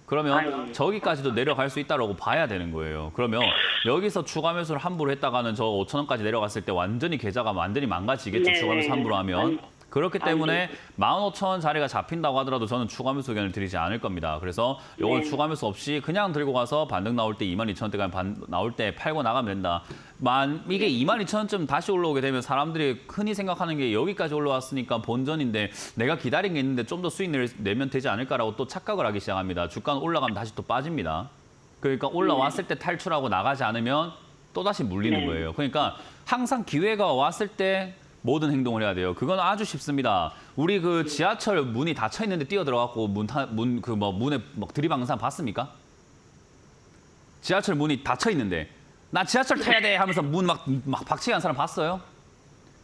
그러면 저기까지도 내려갈 수 있다라고 봐야 되는 거예요. 그러면 여기서 추가 매수를 함부로 했다가는 저 5,000원까지 내려갔을 때 완전히 계좌가 완전히 망가지겠죠. 네. 추가 매수 함부로 하면. 그렇기 때문에 15,000원 자리가 잡힌다고 하더라도 저는 추가 매수 의견을 드리지 않을 겁니다. 그래서 이걸 추가 매수 없이 그냥 들고 가서 반등 나올 때 22,000원대가 나올 때 팔고 나가면 된다. 이게 22,000원쯤 다시 올라오게 되면 사람들이 흔히 생각하는 게 여기까지 올라왔으니까 본전인데 내가 기다린 게 있는데 좀 더 수익 내면 되지 않을까라고 또 착각을 하기 시작합니다. 주가는 올라가면 다시 또 빠집니다. 그러니까 올라왔을 때 탈출하고 나가지 않으면 또다시 물리는 거예요. 그러니까 항상 기회가 왔을 때 모든 행동을 해야 돼요. 그건 아주 쉽습니다. 우리 그 지하철 문이 닫혀 있는데 뛰어 들어갔고 문에 막 들이박는 사람 봤습니까? 지하철 문이 닫혀 있는데 나 지하철 타야 돼 하면서 문 막 박치기 한 사람 봤어요?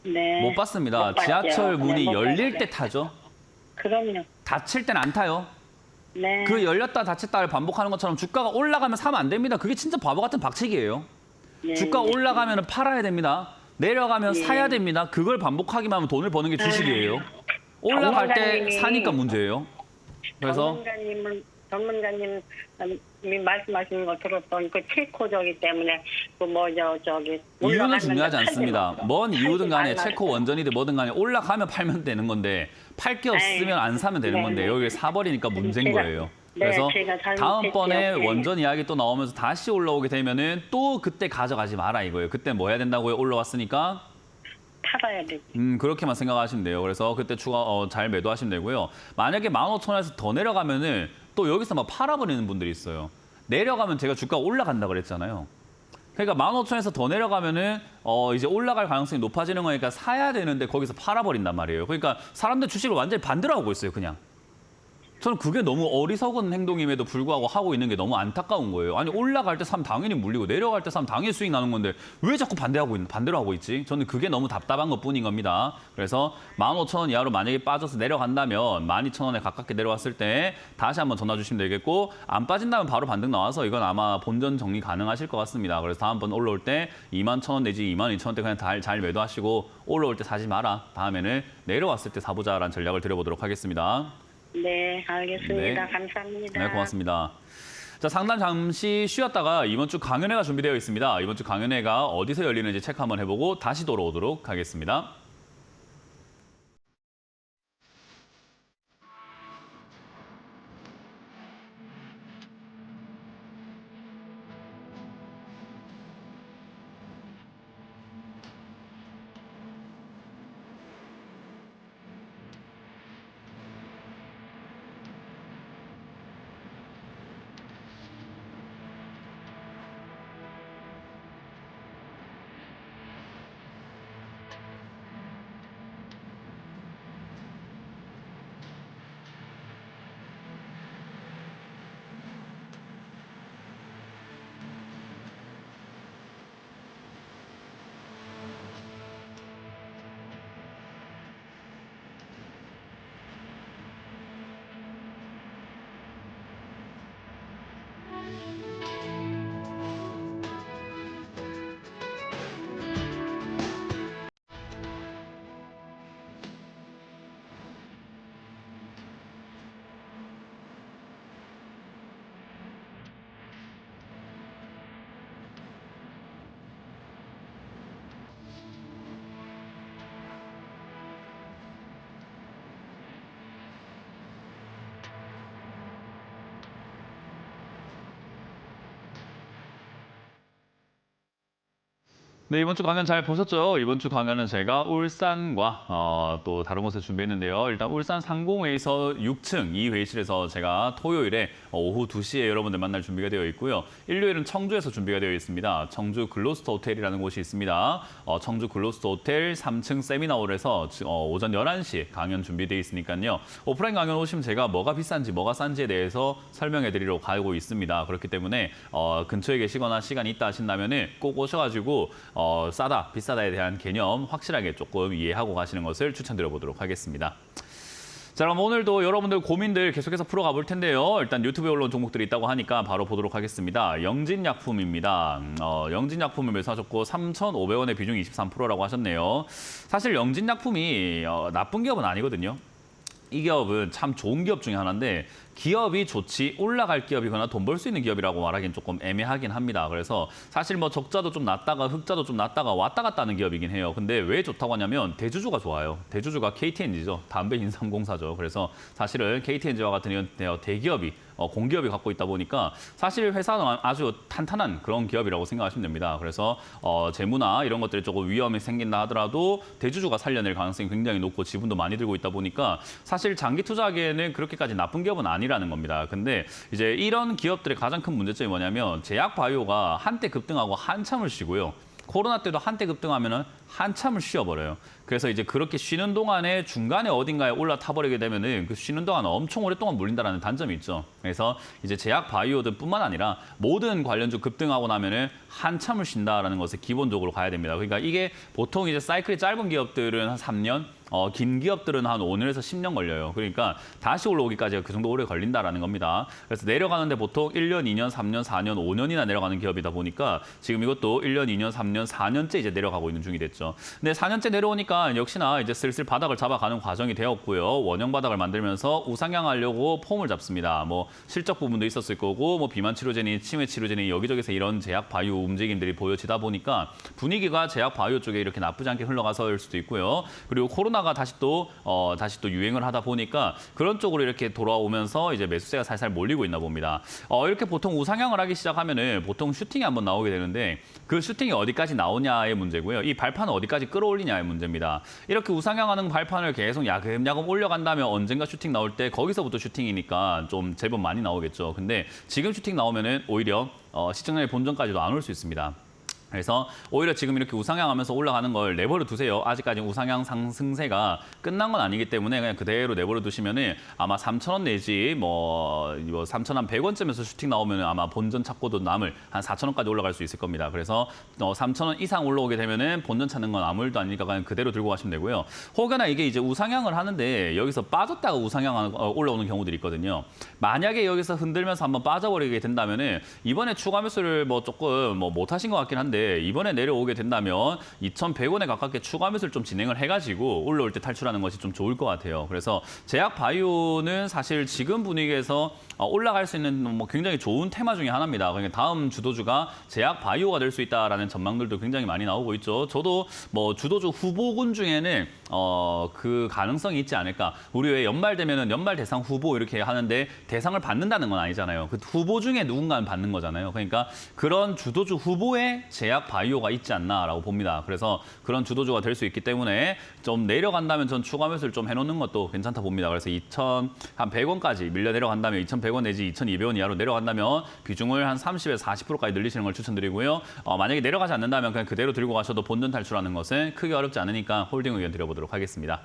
네. 못 봤습니다. 못 봤죠. 지하철 문이 네, 못 열릴 봤어요. 때 타죠. 그럼요. 닫힐 때는 안 타요. 네. 그 열렸다 닫혔다를 반복하는 것처럼 주가가 올라가면 사면 안 됩니다. 그게 진짜 바보 같은 박치기예요. 네. 주가 올라가면 팔아야 됩니다. 내려가면 사야 됩니다. 그걸 반복하기만 하면 돈을 버는 게 주식이에요. 올라갈 때 전문가님이- 사니까 문제예요. 그래서 전문가님 말씀하시는 거 들었던 그 체코저기 때문에 저기 이유는 올라갔는데 중요하지 팔지 않습니다. 마. 뭔 이유든 간에 팔지 체코 말아요. 원전이든 뭐든 간에 올라가면 팔면 되는 건데 팔 게 없으면 안 사면 되는 네, 건데 네. 여기를 사버리니까 문제인 제가- 거예요. 네, 그래서 제가 잘못했죠. 다음번에 네. 원전 이야기 또 나오면서 다시 올라오게 되면은 또 그때 가져가지 마라 이거예요. 그때 뭐 해야 된다고요? 올라왔으니까 팔아야 돼. 그렇게만 생각하시면 돼요. 그래서 그때 잘 매도하시면 되고요. 만약에 15,000원에서 더 내려가면은 또 여기서 막 팔아버리는 분들이 있어요. 내려가면 제가 주가가 올라간다 그랬잖아요. 그러니까 15,000원에서 더 내려가면은 이제 올라갈 가능성이 높아지는 거니까 사야 되는데 거기서 팔아버린단 말이에요. 그러니까 사람들 주식을 완전히 반대로 하고 있어요, 그냥. 저는 그게 너무 어리석은 행동임에도 불구하고 하고 있는 게 너무 안타까운 거예요. 아니 올라갈 때 사면 당연히 물리고 내려갈 때 사면 당연히 수익 나는 건데 왜 자꾸 반대로 하고 있지? 저는 그게 너무 답답한 것뿐인 겁니다. 그래서 15,000원 이하로 만약에 빠져서 내려간다면 12,000원에 가깝게 내려왔을 때 다시 한번 전화 주시면 되겠고 안 빠진다면 바로 반등 나와서 이건 아마 본전 정리 가능하실 것 같습니다. 그래서 다음번 올라올 때 21,000원 내지 22,000원대 그냥 잘 매도하시고 올라올 때 사지 마라. 다음에는 내려왔을 때 사보자라는 전략을 드려보도록 하겠습니다. 네, 알겠습니다. 네. 감사합니다. 네, 고맙습니다. 자, 상담 잠시 쉬었다가 이번 주 강연회가 준비되어 있습니다. 이번 주 강연회가 어디서 열리는지 체크 한번 해보고 다시 돌아오도록 하겠습니다. 네, 이번 주 강연 잘 보셨죠? 이번 주 강연은 제가 울산과 또 다른 곳에 준비했는데요. 일단 울산 상공회의소 6층 이 회의실에서 제가 토요일에 오후 2시에 여러분들 만날 준비가 되어 있고요. 일요일은 청주에서 준비가 되어 있습니다. 청주 글로스터 호텔이라는 곳이 있습니다. 청주 글로스터 호텔 3층 세미나홀에서 오전 11시에 강연 준비되어 있으니까요. 오프라인 강연 오시면 제가 뭐가 비싼지 뭐가 싼지에 대해서 설명해 드리러 가고 있습니다. 그렇기 때문에 근처에 계시거나 시간이 있다 하신다면 꼭 오셔가지고 싸다, 비싸다에 대한 개념 확실하게 조금 이해하고 가시는 것을 추천드려 보도록 하겠습니다. 자, 그럼 오늘도 여러분들 고민들 계속해서 풀어가 볼 텐데요. 일단 유튜브에 올라온 종목들이 있다고 하니까 바로 보도록 하겠습니다. 영진약품입니다. 영진약품을 매수하셨고 3,500원의 비중이 23%라고 하셨네요. 사실 영진약품이 나쁜 기업은 아니거든요. 이 기업은 참 좋은 기업 중에 하나인데 기업이 좋지 올라갈 기업이거나 돈 벌 수 있는 기업이라고 말하기는 조금 애매하긴 합니다. 그래서 사실 뭐 적자도 좀 났다가 흑자도 좀 났다가 왔다 갔다 하는 기업이긴 해요. 근데 왜 좋다고 하냐면 대주주가 좋아요. 대주주가 KTNG죠. 담배인삼공사죠. 그래서 사실은 KTNG와 같은 이런 대기업이 공기업이 갖고 있다 보니까 사실 회사는 아주 탄탄한 그런 기업이라고 생각하시면 됩니다. 그래서 재무나 이런 것들이 조금 위험이 생긴다 하더라도 대주주가 살려낼 가능성이 굉장히 높고 지분도 많이 들고 있다 보니까 사실 장기 투자하기에는 그렇게까지 나쁜 기업은 아니라는 겁니다. 근데 이제 이런 기업들의 가장 큰 문제점이 뭐냐면 제약 바이오가 한때 급등하고 한참을 쉬고요. 코로나 때도 한때 급등하면은 한참을 쉬어버려요. 그래서 이제 그렇게 쉬는 동안에 중간에 어딘가에 올라타 버리게 되면은 그 쉬는 동안 엄청 오랫동안 물린다라는 단점이 있죠. 그래서 이제 제약 바이오든 뿐만 아니라 모든 관련주 급등하고 나면은 한참을 쉰다라는 것을 기본적으로 가야 됩니다. 그러니까 이게 보통 이제 사이클이 짧은 기업들은 한 3년, 긴 기업들은 한 5년에서 10년 걸려요. 그러니까 다시 올라오기까지 그 정도 오래 걸린다라는 겁니다. 그래서 내려가는데 보통 1년, 2년, 3년, 4년, 5년이나 내려가는 기업이다 보니까 지금 이것도 1년, 2년, 3년, 4년째 이제 내려가고 있는 중이 됐죠. 근데 4년째 내려오니까 역시나 이제 슬슬 바닥을 잡아가는 과정이 되었고요. 원형 바닥을 만들면서 우상향하려고 폼을 잡습니다. 뭐 실적 부분도 있었을 거고 뭐 비만 치료제니 치매 치료제니 여기저기서 이런 제약 바이오 움직임들이 보여지다 보니까 분위기가 제약 바이오 쪽에 이렇게 나쁘지 않게 흘러가서일 수도 있고요. 그리고 코로나가 다시 또 유행을 하다 보니까 그런 쪽으로 이렇게 돌아오면서 이제 매수세가 살살 몰리고 있나 봅니다. 이렇게 보통 우상향을 하기 시작하면은 보통 슈팅이 한번 나오게 되는데 그 슈팅이 어디까지 나오냐의 문제고요. 이 발판을 어디까지 끌어올리냐의 문제입니다. 이렇게 우상향하는 발판을 계속 야금야금 올려간다면 언젠가 슈팅 나올 때 거기서부터 슈팅이니까 좀 제법 많이 나오겠죠. 근데 지금 슈팅 나오면은 오히려 시청률 본전까지도 안 올 수 있습니다. 그래서 오히려 지금 이렇게 우상향하면서 올라가는 걸 내버려 두세요. 아직까지 우상향 상승세가 끝난 건 아니기 때문에 그냥 그대로 내버려 두시면은 아마 3,000원 내지 뭐 3,100원쯤에서 슈팅 나오면은 아마 본전 찾고도 남을 한 4,000원까지 올라갈 수 있을 겁니다. 그래서 3,000원 이상 올라오게 되면은 본전 찾는 건 아무 일도 아니니까 그냥 그대로 들고 가시면 되고요. 혹여나 이게 이제 우상향을 하는데 여기서 빠졌다가 우상향 올라오는 경우들이 있거든요. 만약에 여기서 흔들면서 한번 빠져버리게 된다면은 이번에 추가 매수를 뭐 조금 못 하신 것 같긴 한데 이번에 내려오게 된다면 2,100원에 가깝게 추가 매수를 좀 진행을 해가지고 올라올 때 탈출하는 것이 좀 좋을 것 같아요. 그래서 제약 바이오는 사실 지금 분위기에서 올라갈 수 있는 뭐 굉장히 좋은 테마 중에 하나입니다. 그러니까 다음 주도주가 제약 바이오가 될 수 있다라는 전망들도 굉장히 많이 나오고 있죠. 저도 뭐 주도주 후보군 중에는 그 가능성이 있지 않을까. 우리 왜 연말 되면은 연말 대상 후보 이렇게 하는데 대상을 받는다는 건 아니잖아요. 그 후보 중에 누군가는 받는 거잖아요. 그러니까 그런 주도주 후보에 제약 바이오가 있지 않나라고 봅니다. 그래서 그런 주도주가 될 수 있기 때문에 좀 내려간다면 전 추가 매수를 좀 해놓는 것도 괜찮다 봅니다. 그래서 2,100원까지 밀려 내려간다면 2,100원 내지 2,200원 이하로 내려간다면 비중을 한 30에서 40%까지 늘리시는 걸 추천드리고요. 만약에 내려가지 않는다면 그냥 그대로 들고 가셔도 본전 탈출하는 것은 크게 어렵지 않으니까 홀딩 의견 드려보도록 하겠습니다.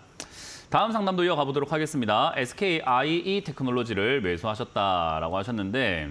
다음 상담도 이어가 보도록 하겠습니다. SKIE 테크놀로지를 매수하셨다라고 하셨는데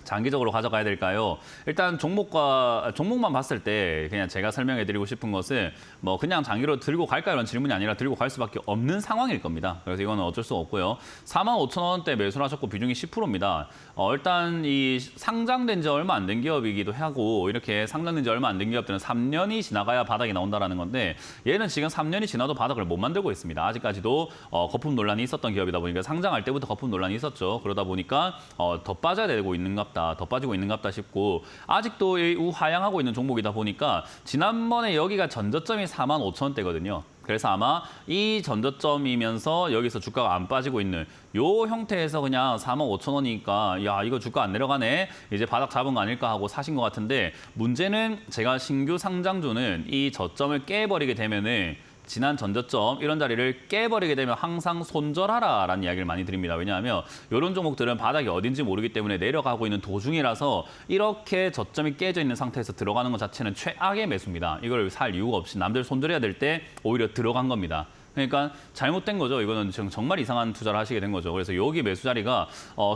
장기적으로 가져가야 될까요? 일단 종목만 봤을 때 그냥 제가 설명해드리고 싶은 것은 뭐 그냥 장기로 들고 갈까요? 이런 질문이 아니라 들고 갈 수밖에 없는 상황일 겁니다. 그래서 이거는 어쩔 수 없고요. 45,000원대 매수를 하셨고 비중이 10%입니다. 일단 이 상장된 지 얼마 안 된 기업이기도 하고 이렇게 상장된 지 얼마 안 된 기업들은 3년이 지나가야 바닥이 나온다는 건데 얘는 지금 3년이 지나도 바닥을 못 만들고 있습니다. 아직까지도 거품 논란이 있었던 기업이다 보니까 상장할 때부터 거품 논란이 있었죠. 그러다 보니까 더 빠져야 되고 있는갑다. 더 빠지고 있는갑다 싶고 아직도 우하향하고 있는 종목이다 보니까 지난번에 여기가 전저점이 45,000원대거든요. 그래서 아마 이 전저점이면서 여기서 주가가 안 빠지고 있는 요 형태에서 그냥 45,000원이니까 야 이거 주가 안 내려가네 이제 바닥 잡은 거 아닐까 하고 사신 것 같은데 문제는 제가 신규 상장주는 이 저점을 깨버리게 되면은 지난 전저점 이런 자리를 깨버리게 되면 항상 손절하라라는 이야기를 많이 드립니다. 왜냐하면 이런 종목들은 바닥이 어딘지 모르기 때문에 내려가고 있는 도중이라서 이렇게 저점이 깨져 있는 상태에서 들어가는 것 자체는 최악의 매수입니다. 이걸 살 이유가 없이 남들 손절해야 될 때 오히려 들어간 겁니다. 그러니까 잘못된 거죠. 이거는 지금 정말 이상한 투자를 하시게 된 거죠. 그래서 여기 매수 자리가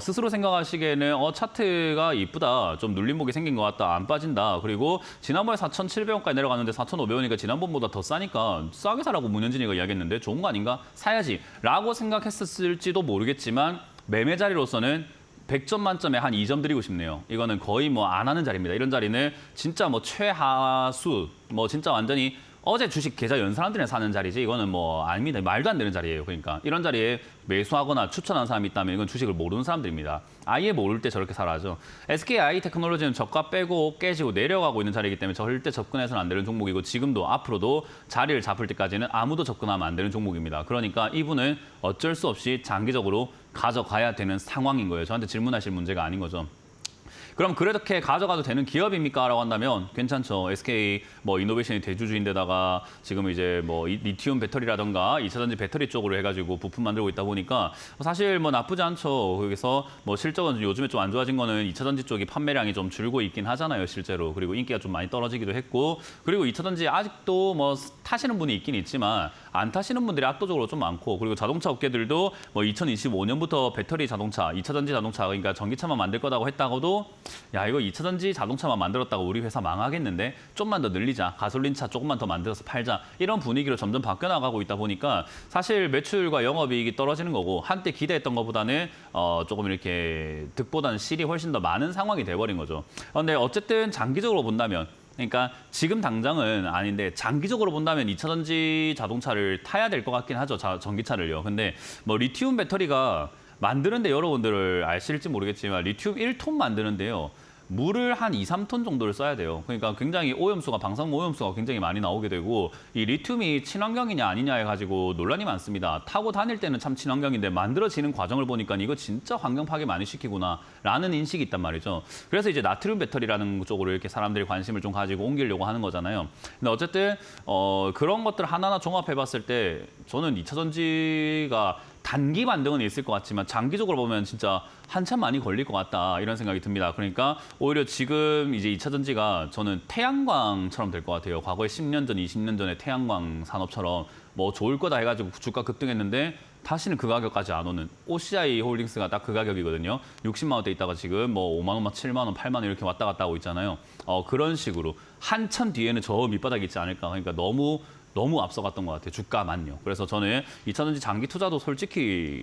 스스로 생각하시기에는 차트가 이쁘다. 좀 눌림목이 생긴 것 같다. 안 빠진다. 그리고 지난번에 4,700원까지 내려갔는데 4,500원이니까 지난번보다 더 싸니까 싸게 사라고 문현진이가 이야기했는데 좋은 거 아닌가? 사야지. 라고 생각했을지도 모르겠지만 매매 자리로서는 100점 만점에 한 2점 드리고 싶네요. 이거는 거의 뭐 안 하는 자리입니다. 이런 자리는 진짜 뭐 최하수, 뭐 진짜 완전히 어제 주식 계좌 연 사람들이 사는 자리지 이거는 뭐 아닙니다. 말도 안 되는 자리예요. 그러니까 이런 자리에 매수하거나 추천한 사람이 있다면 이건 주식을 모르는 사람들입니다. 아예 모를 때 저렇게 살아죠. SKI 테크놀로지는 저가 빼고 깨지고 내려가고 있는 자리이기 때문에 절대 접근해서는 안 되는 종목이고 지금도 앞으로도 자리를 잡을 때까지는 아무도 접근하면 안 되는 종목입니다. 그러니까 이분은 어쩔 수 없이 장기적으로 가져가야 되는 상황인 거예요. 저한테 질문하실 문제가 아닌 거죠. 그럼 그렇게 가져가도 되는 기업입니까? 라고 한다면 괜찮죠. SK 뭐 이노베이션이 대주주인데다가 지금 이제 뭐 리튬 배터리라든가 2차전지 배터리 쪽으로 해가지고 부품 만들고 있다 보니까 사실 뭐 나쁘지 않죠. 여기서 뭐 실적은 요즘에 좀 안 좋아진 거는 2차전지 쪽이 판매량이 좀 줄고 있긴 하잖아요. 실제로. 그리고 인기가 좀 많이 떨어지기도 했고 그리고 2차전지 아직도 뭐 타시는 분이 있긴 있지만 안 타시는 분들이 압도적으로 좀 많고 그리고 자동차 업계들도 뭐 2025년부터 배터리 자동차, 2차전지 자동차 그러니까 전기차만 만들 거라고 했다고도 야 이거 2차전지 자동차만 만들었다고 우리 회사 망하겠는데 좀만 더 늘리자. 가솔린차 조금만 더 만들어서 팔자. 이런 분위기로 점점 바뀌어나가고 있다 보니까 사실 매출과 영업이익이 떨어지는 거고 한때 기대했던 것보다는 조금 이렇게 득보다는 실이 훨씬 더 많은 상황이 돼버린 거죠. 그런데 어쨌든 장기적으로 본다면 그러니까 지금 당장은 아닌데 장기적으로 본다면 2차전지 자동차를 타야 될 것 같긴 하죠. 전기차를요. 근데 뭐 리튬 배터리가 만드는데 여러분들 아실지 모르겠지만 리튬 1톤 만드는데요. 물을 한 2, 3톤 정도를 써야 돼요. 그러니까 굉장히 오염수가 방사능 오염수가 굉장히 많이 나오게 되고 이 리튬이 친환경이냐 아니냐 해가지고 논란이 많습니다. 타고 다닐 때는 참 친환경인데 만들어지는 과정을 보니까 이거 진짜 환경 파괴 많이 시키구나라는 인식이 있단 말이죠. 그래서 이제 나트륨 배터리라는 쪽으로 이렇게 사람들이 관심을 좀 가지고 옮기려고 하는 거잖아요. 근데 어쨌든 그런 것들 하나하나 종합해봤을 때 저는 2차전지가 단기 반등은 있을 것 같지만 장기적으로 보면 진짜 한참 많이 걸릴 것 같다 이런 생각이 듭니다. 그러니까 오히려 지금 이제 2차전지가 저는 태양광처럼 될 것 같아요. 과거에 10년 전, 20년 전에 태양광 산업처럼 뭐 좋을 거다 해가지고 주가 급등했는데 다시는 그 가격까지 안 오는 OCI 홀딩스가 딱 그 가격이거든요. 60만 원대 있다가 지금 뭐 5만 원, 7만 원, 8만 원 이렇게 왔다 갔다 하고 있잖아요. 그런 식으로 한참 뒤에는 저 밑바닥이 있지 않을까. 그러니까 너무 앞서갔던 것 같아요. 주가만요. 그래서 저는 2차전지 장기 투자도 솔직히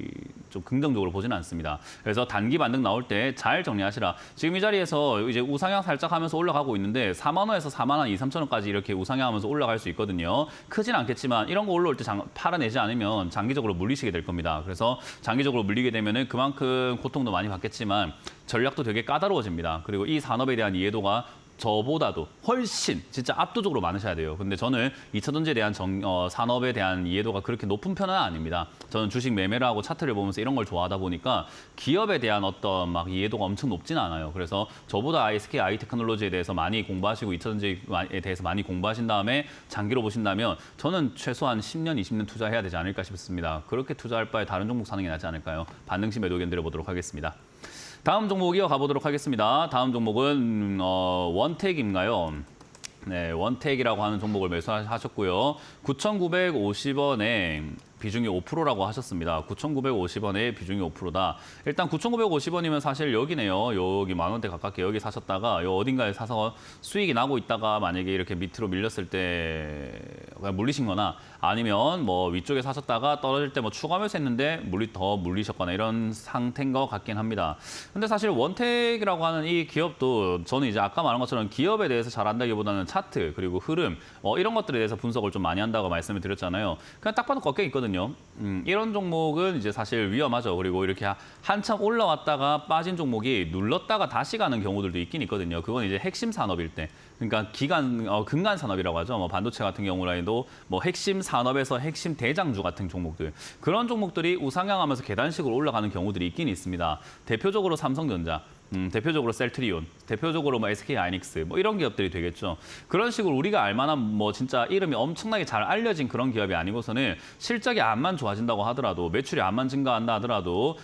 좀 긍정적으로 보지는 않습니다. 그래서 단기 반등 나올 때 잘 정리하시라. 지금 이 자리에서 이제 우상향 살짝 하면서 올라가고 있는데 4만 원에서 4만 원 2, 3천 원까지 이렇게 우상향하면서 올라갈 수 있거든요. 크진 않겠지만 이런 거 올라올 때 팔아내지 않으면 장기적으로 물리시게 될 겁니다. 그래서 장기적으로 물리게 되면은 그만큼 고통도 많이 받겠지만 전략도 되게 까다로워집니다. 그리고 이 산업에 대한 이해도가 저보다도 훨씬 진짜 압도적으로 많으셔야 돼요. 근데 저는 2차전지에 대한 산업에 대한 이해도가 그렇게 높은 편은 아닙니다. 저는 주식 매매를 하고 차트를 보면서 이런 걸 좋아하다 보니까 기업에 대한 어떤 막 이해도가 엄청 높진 않아요. 그래서 저보다 SKI 테크놀로지에 대해서 많이 공부하시고 2차전지에 대해서 많이 공부하신 다음에 장기로 보신다면 저는 최소한 10년, 20년 투자해야 되지 않을까 싶습니다. 그렇게 투자할 바에 다른 종목 사는 게 낫지 않을까요? 반등시 매도 견 드려보도록 하겠습니다. 다음 종목 이어가 보도록 하겠습니다. 다음 종목은 원택인가요? 네, 원택이라고 하는 종목을 매수하셨고요. 9,950원에 비중이 5%라고 하셨습니다. 9,950원에 비중이 5%다. 일단 9,950원이면 사실 여기네요. 여기 만 원대 가깝게 여기 사셨다가 요 어딘가에 사서 수익이 나고 있다가 만약에 이렇게 밑으로 밀렸을 때 그냥 물리신 거나 아니면 뭐 위쪽에 사셨다가 떨어질 때 뭐 추가 매수했는데 더 물리셨거나 이런 상태인 것 같긴 합니다. 근데 사실 원택이라고 하는 이 기업도 저는 이제 아까 말한 것처럼 기업에 대해서 잘 안다기보다는 차트 그리고 흐름 이런 것들에 대해서 분석을 좀 많이 한다고 말씀을 드렸잖아요. 그냥 딱 봐도 꺾여 있거든요. 있거든요. 이런 종목은 이제 사실 위험하죠. 그리고 이렇게 한참 올라왔다가 빠진 종목이 눌렀다가 다시 가는 경우들도 있긴 있거든요. 그건 이제 핵심 산업일 때. 그러니까 근간 산업이라고 하죠. 뭐 반도체 같은 경우라 해도 뭐 핵심 산업에서 핵심 대장주 같은 종목들. 그런 종목들이 우상향하면서 계단식으로 올라가는 경우들이 있긴 있습니다. 대표적으로 삼성전자. 대표적으로 셀트리온, 대표적으로 뭐 SK하이닉스 뭐 이런 기업들이 되겠죠. 그런 식으로 우리가 알만한 뭐 진짜 이름이 엄청나게 잘 알려진 그런 기업이 아니고서는 실적이 암만 좋아진다고 하더라도 매출이 암만 증가한다 하더라도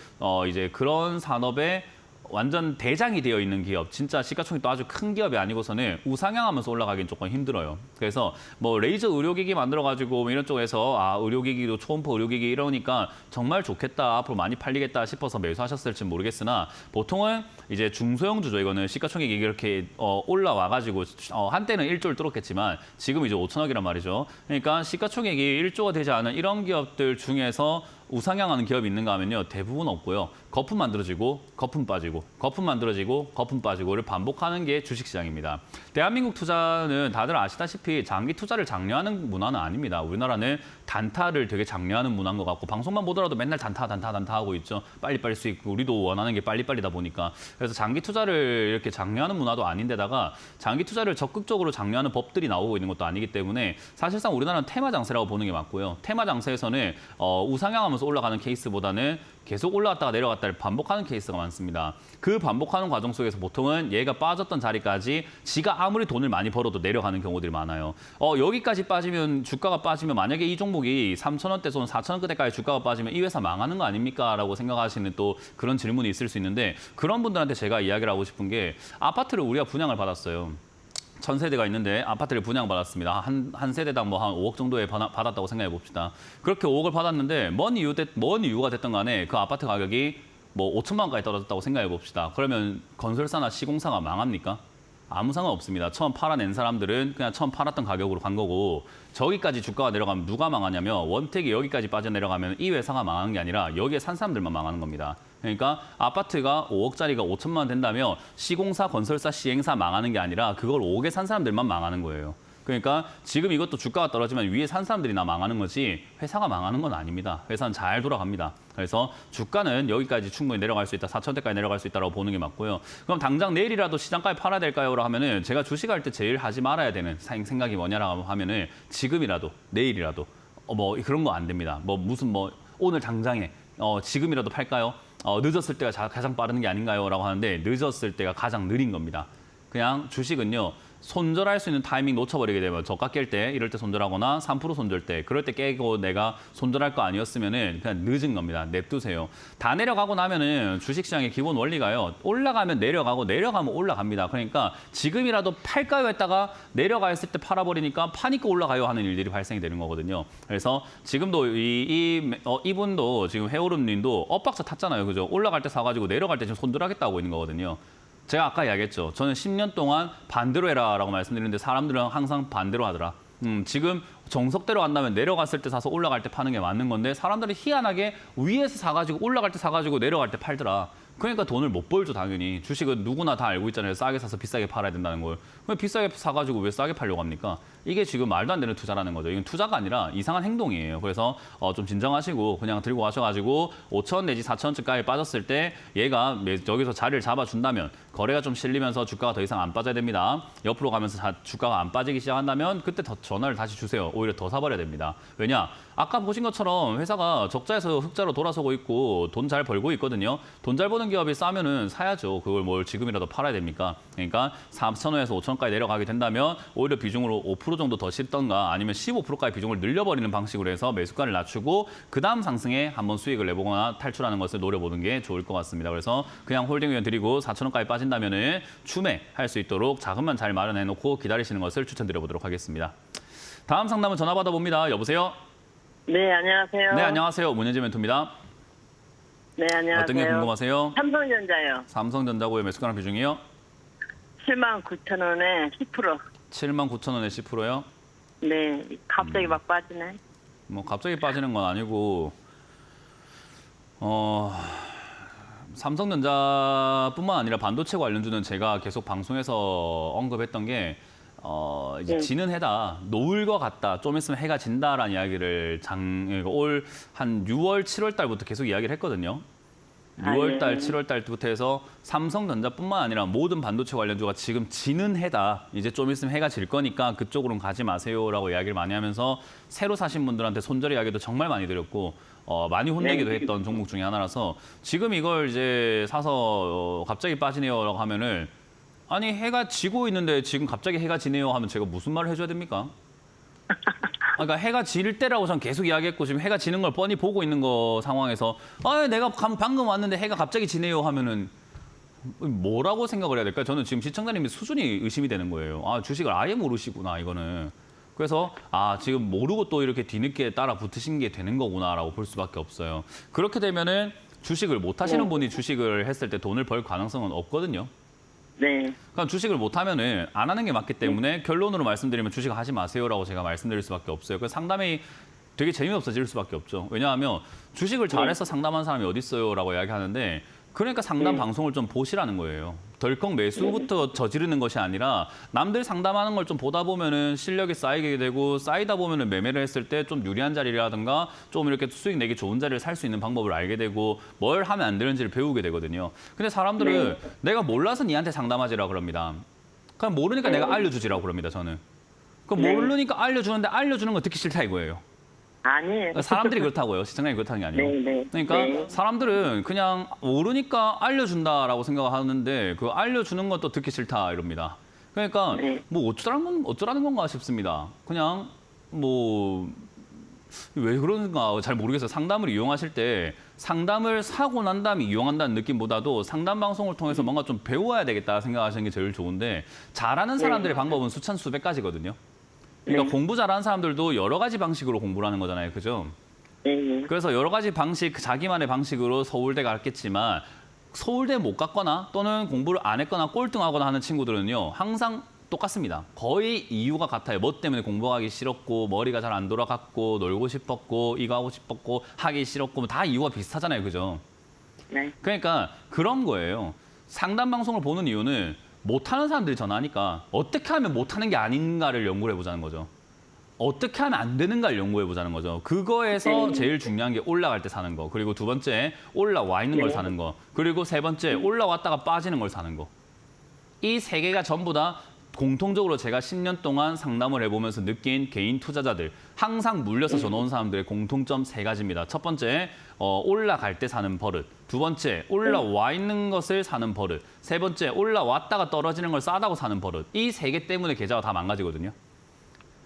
이제 그런 산업에 완전 대장이 되어 있는 기업, 진짜 시가총액 또 아주 큰 기업이 아니고서는 우상향하면서 올라가긴 조금 힘들어요. 그래서 뭐 레이저 의료기기 만들어가지고 이런 쪽에서 의료기기도 초음파 의료기기 이러니까 정말 좋겠다, 앞으로 많이 팔리겠다 싶어서 매수하셨을지 모르겠으나 보통은 이제 중소형 주죠. 이거는 시가총액이 이렇게 올라와가지고 한때는 1조를 뚫었겠지만 지금 이제 5천억이란 말이죠. 그러니까 시가총액이 1조가 되지 않은 이런 기업들 중에서 우상향하는 기업이 있는가 하면요. 대부분 없고요. 거품 만들어지고 거품 빠지고 거품 만들어지고 거품 빠지고를 반복하는 게 주식시장입니다. 대한민국 투자는 다들 아시다시피 장기 투자를 장려하는 문화는 아닙니다. 우리나라는 단타를 되게 장려하는 문화인 것 같고 방송만 보더라도 맨날 단타 하고 있죠. 빨리빨리 수익, 우리도 원하는 게 빨리빨리다 보니까. 그래서 장기 투자를 이렇게 장려하는 문화도 아닌데다가 장기 투자를 적극적으로 장려하는 법들이 나오고 있는 것도 아니기 때문에 사실상 우리나라는 테마 장세라고 보는 게 맞고요. 테마 장세에서는 우상향하면서 올라가는 케이스보다는 계속 올라갔다가 내려갔다를 반복하는 케이스가 많습니다. 그 반복하는 과정 속에서 보통은 얘가 빠졌던 자리까지 지가 아무리 돈을 많이 벌어도 내려가는 경우들이 많아요. 여기까지 빠지면 주가가 빠지면 만약에 이 종목이 3,000원대에서 4,000원대까지 주가가 빠지면 이 회사 망하는 거 아닙니까? 라고 생각하시는 또 그런 질문이 있을 수 있는데 그런 분들한테 제가 이야기를 하고 싶은 게 아파트를 우리가 분양을 받았어요. 1,000세대가 있는데 아파트를 분양받았습니다. 한 세대당 뭐 한 5억 정도에 받았다고 생각해 봅시다. 그렇게 5억을 받았는데 뭔 이유가 됐든 간에 그 아파트 가격이 뭐 5천만 원까지 떨어졌다고 생각해 봅시다. 그러면 건설사나 시공사가 망합니까? 아무 상관없습니다. 처음 팔아낸 사람들은 그냥 처음 팔았던 가격으로 간 거고 저기까지 주가가 내려가면 누가 망하냐면 원택이 여기까지 빠져내려가면 이 회사가 망하는 게 아니라 여기에 산 사람들만 망하는 겁니다. 그러니까 아파트가 5억짜리가 5천만 원 된다면 시공사, 건설사, 시행사 망하는 게 아니라 그걸 5억에 산 사람들만 망하는 거예요. 그러니까 지금 이것도 주가가 떨어지면 위에 산 사람들이나 망하는 거지 회사가 망하는 건 아닙니다. 회사는 잘 돌아갑니다. 그래서 주가는 여기까지 충분히 내려갈 수 있다. 4,000대까지 내려갈 수 있다고 보는 게 맞고요. 그럼 당장 내일이라도 시장가에 팔아야 될까요? 라고 하면은 제가 주식할 때 제일 하지 말아야 되는 생각이 뭐냐라고 하면은 지금이라도 내일이라도 뭐 그런 거 안 됩니다. 뭐 무슨 뭐 오늘 당장에 지금이라도 팔까요? 늦었을 때가 가장 빠른 게 아닌가요? 라고 하는데 늦었을 때가 가장 느린 겁니다. 그냥 주식은요. 손절할 수 있는 타이밍 놓쳐버리게 되면 저가 깰 때 이럴 때 손절하거나 3% 손절 때 그럴 때 깨고 내가 손절할 거 아니었으면은 그냥 늦은 겁니다. 냅두세요. 다 내려가고 나면은 주식시장의 기본 원리가요. 올라가면 내려가고 내려가면 올라갑니다. 그러니까 지금이라도 팔까요 했다가 내려가 있을 때 팔아버리니까 파니까 올라가요 하는 일들이 발생이 되는 거거든요. 그래서 지금도 이분도 지금 해오름님도 엇박자 탔잖아요. 그죠? 올라갈 때 사가지고 내려갈 때 지금 손절하겠다고 있는 거거든요. 제가 아까 이야기했죠. 저는 10년 동안 반대로 해라라고 말씀드렸는데 사람들은 항상 반대로 하더라. 지금 정석대로 간다면 내려갔을 때 사서 올라갈 때 파는 게 맞는 건데 사람들이 희한하게 위에서 사가지고 올라갈 때 사가지고 내려갈 때 팔더라. 그러니까 돈을 못 벌죠, 당연히. 주식은 누구나 다 알고 있잖아요. 싸게 사서 비싸게 팔아야 된다는 걸. 왜 비싸게 사가지고 왜 싸게 팔려고 합니까? 이게 지금 말도 안 되는 투자라는 거죠. 이건 투자가 아니라 이상한 행동이에요. 그래서 좀 진정하시고 그냥 들고 가셔가지고 5천 내지 4천원까지 빠졌을 때 얘가 여기서 자리를 잡아준다면 거래가 좀 실리면서 주가가 더 이상 안 빠져야 됩니다. 옆으로 가면서 주가가 안 빠지기 시작한다면 그때 더 전화를 다시 주세요. 오히려 더 사버려야 됩니다. 왜냐? 아까 보신 것처럼 회사가 적자에서 흑자로 돌아서고 있고 돈 잘 벌고 있거든요. 돈 잘 버는 기업이 싸면은 사야죠. 그걸 뭘 지금이라도 팔아야 됩니까? 그러니까 4,000원에서 5,000원까지 내려가게 된다면 오히려 비중으로 5% 정도 더 씹던가 아니면 15%까지 비중을 늘려버리는 방식으로 해서 매수가를 낮추고 그다음 상승에 한번 수익을 내보거나 탈출하는 것을 노려보는 게 좋을 것 같습니다. 그래서 그냥 홀딩 의견 드리고 4,000원까지 빠진다면은 추매할 수 있도록 자금만 잘 마련해 놓고 기다리시는 것을 추천드려보도록 하겠습니다. 다음 상담은 전화 받아봅니다. 여보세요? 네, 안녕하세요. 네, 안녕하세요. 문현지 멘토입니다. 네, 안녕하세요. 어떤 게 궁금하세요? 삼성전자요. 삼성전자고의 매수가랑 비중이요? 79,000원에 10%. 79,000원에 10%요? 네, 갑자기 막 빠지네. 뭐 갑자기 빠지는 건 아니고 삼성전자뿐만 아니라 반도체 관련주는 제가 계속 방송에서 언급했던 게 이제 지는 해다, 노을 것 같다, 좀 있으면 해가 진다라는 이야기를 올 한 6월, 7월 달부터 계속 이야기를 했거든요. 6월 달, 7월 달부터 해서 삼성전자뿐만 아니라 모든 반도체 관련주가 지금 지는 해다. 이제 좀 있으면 해가 질 거니까 그쪽으로는 가지 마세요라고 이야기를 많이 하면서 새로 사신 분들한테 손절 이야기도 정말 많이 드렸고 많이 혼내기도 했던 종목 중에 하나라서 지금 이걸 이제 사서 갑자기 빠지네요라고 하면은 아니 해가 지고 있는데 지금 갑자기 해가 지네요 하면 제가 무슨 말을 해줘야 됩니까? 그러니까 해가 질 때라고 전 계속 이야기했고 지금 해가 지는 걸 뻔히 보고 있는 거 상황에서 내가 방금 왔는데 해가 갑자기 지네요 하면은 뭐라고 생각을 해야 될까요? 저는 지금 시청자님의 수준이 의심이 되는 거예요. 주식을 아예 모르시구나 이거는. 그래서 지금 모르고 또 이렇게 뒤늦게 따라 붙으신 게 되는 거구나라고 볼 수밖에 없어요. 그렇게 되면은 주식을 못 하시는 분이 주식을 했을 때 돈을 벌 가능성은 없거든요. 네. 그럼 주식을 못하면은 안 하는 게 맞기 때문에 결론으로 말씀드리면 주식을 하지 마세요라고 제가 말씀드릴 수밖에 없어요. 그래서 상담이 되게 재미없어질 수밖에 없죠. 왜냐하면 주식을 잘해서 상담하는 사람이 어디 있어요라고 이야기하는데 그러니까 상담 방송을 좀 보시라는 거예요. 덜컥 매수부터 저지르는 것이 아니라 남들 상담하는 걸 좀 보다 보면은 실력이 쌓이게 되고 쌓이다 보면은 매매를 했을 때 좀 유리한 자리라든가 좀 이렇게 수익 내기 좋은 자리를 살 수 있는 방법을 알게 되고 뭘 하면 안 되는지를 배우게 되거든요. 근데 사람들은 내가 몰라서 니한테 상담하지라 그럽니다. 그냥 모르니까 내가 알려주지라고 그럽니다, 저는. 그럼 모르니까 알려주는데 알려주는 거 듣기 싫다 이거예요. 아니에요. 사람들이 그렇다고요. 시청자님이 그렇다는 게 아니고. 네. 그러니까 사람들은 그냥 모르니까 알려준다라고 생각하는데 그 알려주는 것도 듣기 싫다 이럽니다. 그러니까 뭐 어쩌라는 건가 싶습니다. 그냥 뭐 왜 그런가 잘 모르겠어요. 상담을 이용하실 때 상담을 사고 난 다음에 이용한다는 느낌보다도 상담 방송을 통해서 뭔가 좀 배워야 되겠다 생각하시는 게 제일 좋은데 잘하는 사람들의 방법은 수천 수백 가지거든요. 그러니까 공부 잘하는 사람들도 여러 가지 방식으로 공부를 하는 거잖아요. 그죠? 그래서 여러 가지 방식, 자기만의 방식으로 서울대 갔겠지만 서울대 못 갔거나 또는 공부를 안 했거나 꼴등하거나 하는 친구들은요. 항상 똑같습니다. 거의 이유가 같아요. 뭐 때문에 공부하기 싫었고 머리가 잘 안 돌아갔고 놀고 싶었고 이거 하고 싶었고 하기 싫었고 다 이유가 비슷하잖아요. 그죠? 네. 그러니까 그런 거예요. 상담 방송을 보는 이유는 못하는 사람들이 전화하니까 어떻게 하면 못하는 게 아닌가를 연구를 해보자는 거죠. 어떻게 하면 안 되는가를 연구해 보자는 거죠. 그거에서 제일 중요한 게 올라갈 때 사는 거. 그리고 두 번째 올라와 있는 걸 사는 거. 그리고 세 번째 올라왔다가 빠지는 걸 사는 거. 이 세 개가 전부 다 공통적으로 제가 10년 동안 상담을 해보면서 느낀 개인 투자자들 항상 물려서 전화 온 사람들의 공통점 세 가지입니다. 첫 번째 올라갈 때 사는 버릇. 두 번째 올라와 있는 것을 사는 버릇. 세 번째 올라왔다가 떨어지는 걸 싸다고 사는 버릇. 이 세 개 때문에 계좌가 다 망가지거든요.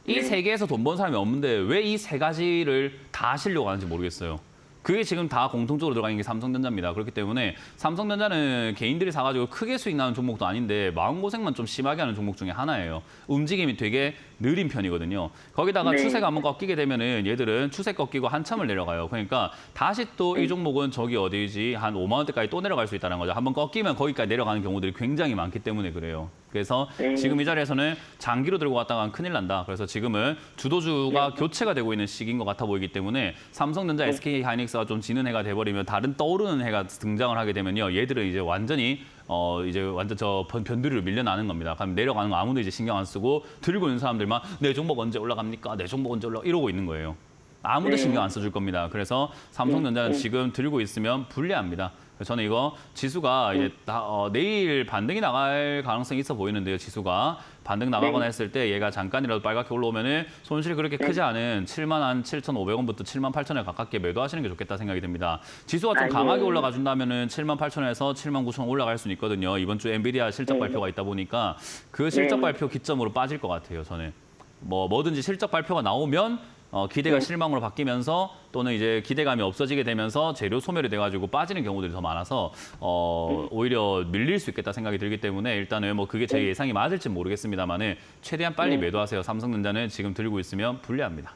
이 세 개에서 돈 번 사람이 없는데 왜 이 세 가지를 다 하시려고 하는지 모르겠어요. 그게 지금 다 공통적으로 들어가 있는 게 삼성전자입니다. 그렇기 때문에 삼성전자는 개인들이 사가지고 크게 수익 나는 종목도 아닌데 마음고생만 좀 심하게 하는 종목 중에 하나예요. 움직임이 되게 느린 편이거든요. 거기다가 추세가 한번 꺾이게 되면은 얘들은 추세 꺾이고 한참을 내려가요. 그러니까 다시 또 이 종목은 저기 어디지 한 5만 원대까지 또 내려갈 수 있다는 거죠. 한번 꺾이면 거기까지 내려가는 경우들이 굉장히 많기 때문에 그래요. 그래서 지금 이 자리에서는 장기로 들고 갔다가 큰일 난다. 그래서 지금은 주도주가 교체가 되고 있는 시기인 것 같아 보이기 때문에 삼성전자, SK하이닉스가 좀 지는 해가 돼버리면 다른 떠오르는 해가 등장을 하게 되면요. 얘들은 이제 완전히 이제 완전 저 변두리로 밀려나는 겁니다. 그럼 내려가는 거 아무도 이제 신경 안 쓰고 들고 있는 사람들만 내 종목 언제 올라갑니까? 내 종목 언제 이러고 있는 거예요. 아무도 신경 안 써줄 겁니다. 그래서 삼성전자는 지금 들고 있으면 불리합니다. 저는 이거 지수가 이제 내일 반등이 나갈 가능성이 있어 보이는데요. 지수가 반등 나가거나 했을 때 얘가 잠깐이라도 빨갛게 올라오면은 손실이 그렇게 크지 않은 7만 7,500원부터 7만 8천원에 가깝게 매도하시는 게 좋겠다 생각이 듭니다. 지수가 좀 강하게 올라가 준다면은 7만 8천원에서 7만 9천원 올라갈 수는 있거든요. 이번 주 엔비디아 실적 발표가 있다 보니까 그 실적 발표 기점으로 빠질 것 같아요. 저는 뭐든지 실적 발표가 나오면 기대가 실망으로 바뀌면서 또는 이제 기대감이 없어지게 되면서 재료 소멸이 돼가지고 빠지는 경우들이 더 많아서 오히려 밀릴 수 있겠다 생각이 들기 때문에 일단은 뭐 그게 제 예상이 맞을지 모르겠습니다만은 최대한 빨리 매도하세요. 삼성전자는 지금 들고 있으면 불리합니다.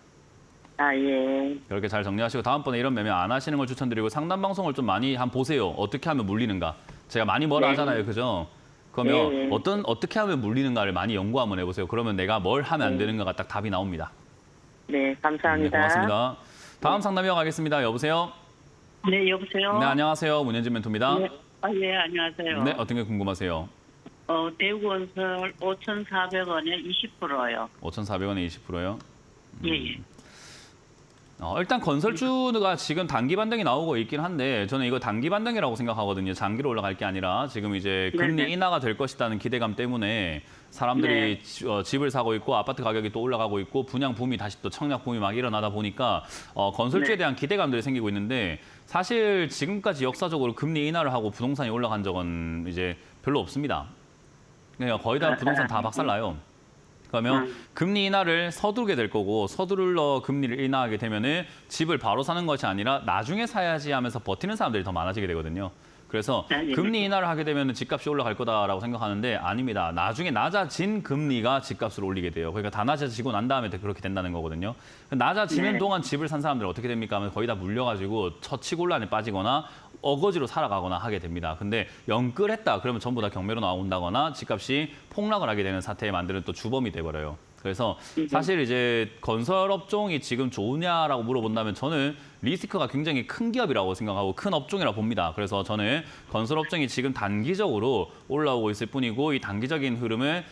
예. 그렇게 잘 정리하시고 다음번에 이런 매매 안 하시는 걸 추천드리고 상담 방송을 좀 많이 한번 보세요. 어떻게 하면 물리는가. 제가 많이 뭐라 하잖아요. 그죠? 그러면 어떻게 하면 물리는가를 많이 연구 한번 해보세요. 그러면 내가 뭘 하면 안 되는가가 딱 답이 나옵니다. 네, 감사합니다. 네, 고맙습니다. 다음 상담 이어가겠습니다. 여보세요? 네, 여보세요? 네, 안녕하세요. 문현진 멘토입니다. 네. 예, 안녕하세요. 네, 어떤 게 궁금하세요? 대구건설 5,400원에 20%요. 5,400원에 20%요? 예, 예. 일단 건설주가 지금 단기 반등이 나오고 있긴 한데 저는 이거 단기 반등이라고 생각하거든요. 장기로 올라갈 게 아니라 지금 이제 금리 네네. 인하가 될 것이라는 기대감 때문에 사람들이 집을 사고 있고 아파트 가격이 또 올라가고 있고 분양 붐이 다시 또 청약 붐이 막 일어나다 보니까 건설주에 네. 대한 기대감들이 생기고 있는데 사실 지금까지 역사적으로 금리 인하를 하고 부동산이 올라간 적은 이제 별로 없습니다. 그러니까 거의 다 부동산 다 박살나요. 그러면 금리 인하를 서두르게 될 거고 서두르러 금리를 인하하게 되면은 집을 바로 사는 것이 아니라 나중에 사야지 하면서 버티는 사람들이 더 많아지게 되거든요. 그래서 네. 금리 인하를 하게 되면 집값이 올라갈 거다라고 생각하는데 아닙니다. 나중에 낮아진 금리가 집값을 올리게 돼요. 그러니까 다 낮아지고 난 다음에 그렇게 된다는 거거든요. 낮아지는 네. 동안 집을 산 사람들은 어떻게 됩니까? 하면 거의 다 물려가지고 처치곤란에 빠지거나 어거지로 살아가거나 하게 됩니다. 근데 영끌했다 그러면 전부 다 경매로 나온다거나 집값이 폭락을 하게 되는 사태에 만드는 또 주범이 돼버려요. 그래서 사실 이제 건설업종이 지금 좋으냐라고 물어본다면 저는 리스크가 굉장히 큰 기업이라고 생각하고 큰 업종이라고 봅니다. 그래서 저는 건설업종이 지금 단기적으로 올라오고 있을 뿐이고 이 단기적인 흐름은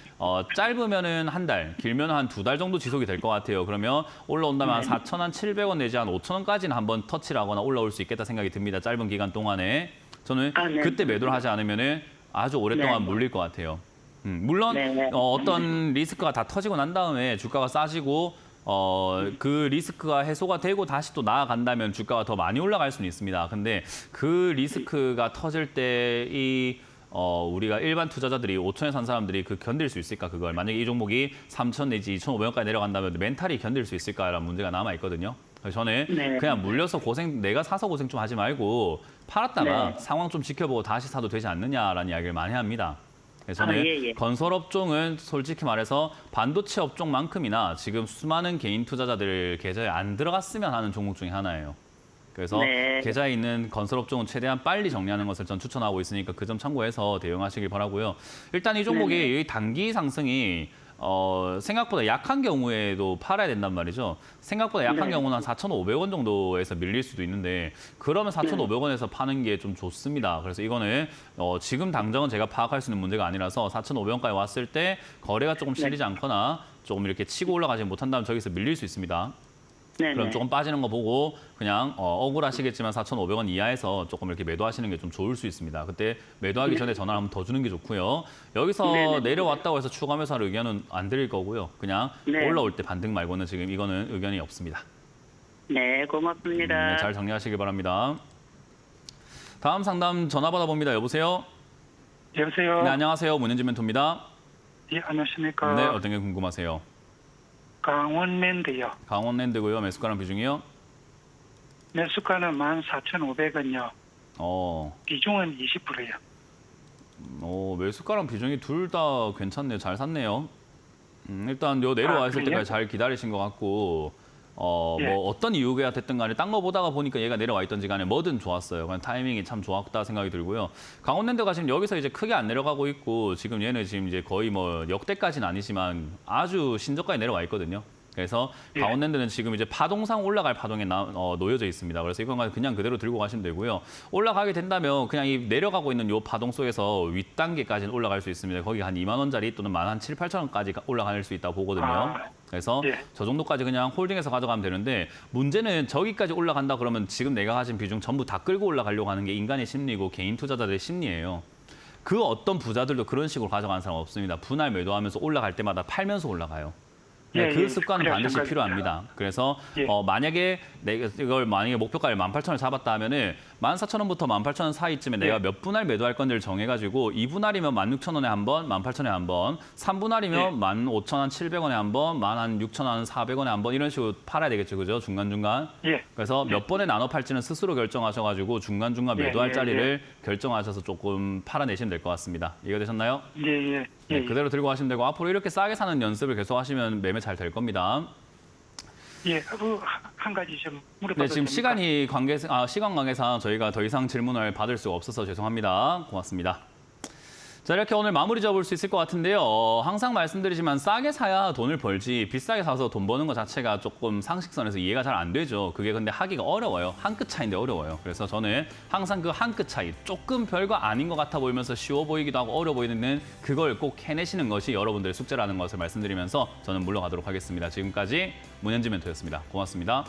짧으면은 한 달, 길면 한 2달 정도 지속이 될 것 같아요. 그러면 올라온다면 한 4,700원 내지 한 5,000원까지는 한번 터치를 하거나 올라올 수 있겠다 생각이 듭니다. 짧은 기간 동안에. 저는 네. 그때 매도를 하지 않으면은 아주 오랫동안 네. 물릴 것 같아요. 물론 네. 어떤 리스크가 다 터지고 난 다음에 주가가 싸지고 그 리스크가 해소가 되고 다시 또 나아간다면 주가가 더 많이 올라갈 수는 있습니다. 근데 그 리스크가 터질 때 우리가 일반 투자자들이 5천에 산 사람들이 견딜 수 있을까 그걸 만약에 이 종목이 3천 내지 2,500원까지 내려간다면 멘탈이 견딜 수 있을까라는 문제가 남아 있거든요. 그래서 저는 네. 그냥 물려서 내가 사서 고생 좀 하지 말고 팔았다가 상황 좀 지켜보고 다시 사도 되지 않느냐라는 이야기를 많이 합니다. 그래서 저는 예. 건설업종은 솔직히 말해서 반도체 업종만큼이나 지금 수많은 개인 투자자들 계좌에 안 들어갔으면 하는 종목 중에 하나예요. 그래서 네. 계좌에 있는 건설업종은 최대한 빨리 정리하는 것을 전 추천하고 있으니까 그 점 참고해서 대응하시길 바라고요. 일단 이 종목이 이 단기 상승이 생각보다 약한 경우에도 팔아야 된단 말이죠. 생각보다 약한 네. 경우는 한 4,500원 정도에서 밀릴 수도 있는데 그러면 4,500원에서 파는 게 좀 좋습니다. 그래서 이거는 지금 당장은 제가 파악할 수 있는 문제가 아니라서 4,500원까지 왔을 때 거래가 조금 실리지 않거나 조금 이렇게 치고 올라가지 못한다면 저기서 밀릴 수 있습니다. 네. 그럼 조금 빠지는 거 보고 그냥 억울하시겠지만 4,500원 이하에서 조금 이렇게 매도하시는 게 좀 좋을 수 있습니다. 그때 매도하기 전에 전화를 한번 더 주는 게 좋고요. 여기서 네네. 내려왔다고 해서 추가 매수할 의견은 안 드릴 거고요. 그냥 네. 올라올 때 반등 말고는 지금 이거는 의견이 없습니다. 네, 고맙습니다. 잘 정리하시길 바랍니다. 다음 상담 전화 받아봅니다. 여보세요? 여보세요. 네, 안녕하세요. 문현진 멘토입니다. 예, 안녕하십니까. 네, 어떤 게 궁금하세요? 강원랜드요. 강원랜드고요. 매수가랑 비중이요? 매수가는 14,500원요. 비중은 20%요. 매수가랑 비중이 둘 다 괜찮네요. 잘 샀네요. 일단 요 내려와 있을 그래요? 때까지 잘 기다리신 것 같고 예. 뭐 어떤 이유가 됐든 간에 딴 거 보다가 보니까 얘가 내려와 있던지 간에 뭐든 좋았어요. 그냥 타이밍이 참 좋았다 생각이 들고요. 강원랜드가 지금 여기서 이제 크게 안 내려가고 있고 지금 얘는 지금 이제 거의 뭐 역대까지는 아니지만 아주 신저가에 내려와 있거든요. 그래서 예. 강원랜드는 지금 이제 파동상 올라갈 파동에 놓여져 있습니다. 그래서 이건 그냥 그대로 들고 가시면 되고요. 올라가게 된다면 그냥 이 내려가고 있는 이 파동 속에서 윗단계까지는 올라갈 수 있습니다. 거기 한 2만 원짜리 또는 한 7, 8천 원까지 올라갈 수 있다고 보거든요. 그래서 예. 저 정도까지 그냥 홀딩해서 가져가면 되는데 문제는 저기까지 올라간다 그러면 지금 내가 가진 비중 전부 다 끌고 올라가려고 하는 게 인간의 심리고 개인 투자자들의 심리예요. 그 어떤 부자들도 그런 식으로 가져가는 사람 없습니다. 분할 매도하면서 올라갈 때마다 팔면서 올라가요. 예, 그 예. 습관은 그래야 반드시 생각이 필요합니다. 그래서 예. 만약에 내가 이걸 목표가를 18,000원 잡았다 하면은 14,000원부터 18,000원 사이쯤에 내가 몇 분할 매도할 건지를 정해가지고 2분할이면 16,000원에 한 번, 18,000원에 한 번, 3분할이면 15,700원에 한 번, 16,400원에 한 번 이런 식으로 팔아야 되겠죠, 그죠? 중간중간. 예. 그래서 몇 번에 나눠 팔지는 스스로 결정하셔가지고 중간중간 예, 매도할 예, 자리를 결정하셔서 조금 팔아내시면 될 것 같습니다. 이해되셨나요? 예. 네, 그대로 들고 가시면 되고 앞으로 이렇게 싸게 사는 연습을 계속 하시면 매매 잘 될 겁니다. 예. 한 가지 좀 물어봐도 네, 지금 됩니까? 시간 관계상 저희가 더 이상 질문을 받을 수가 없어서 죄송합니다. 고맙습니다. 자, 이렇게 오늘 마무리 잡을 수 있을 것 같은데요. 항상 말씀드리지만 싸게 사야 돈을 벌지 비싸게 사서 돈 버는 것 자체가 조금 상식선에서 이해가 잘 안 되죠. 그게 근데 하기가 어려워요. 한 끗 차이인데 어려워요. 그래서 저는 항상 그 한 끗 차이, 조금 별거 아닌 것 같아 보이면서 쉬워 보이기도 하고 어려워 보이는 그걸 꼭 해내시는 것이 여러분들의 숙제라는 것을 말씀드리면서 저는 물러가도록 하겠습니다. 지금까지 문현지 멘토였습니다. 고맙습니다.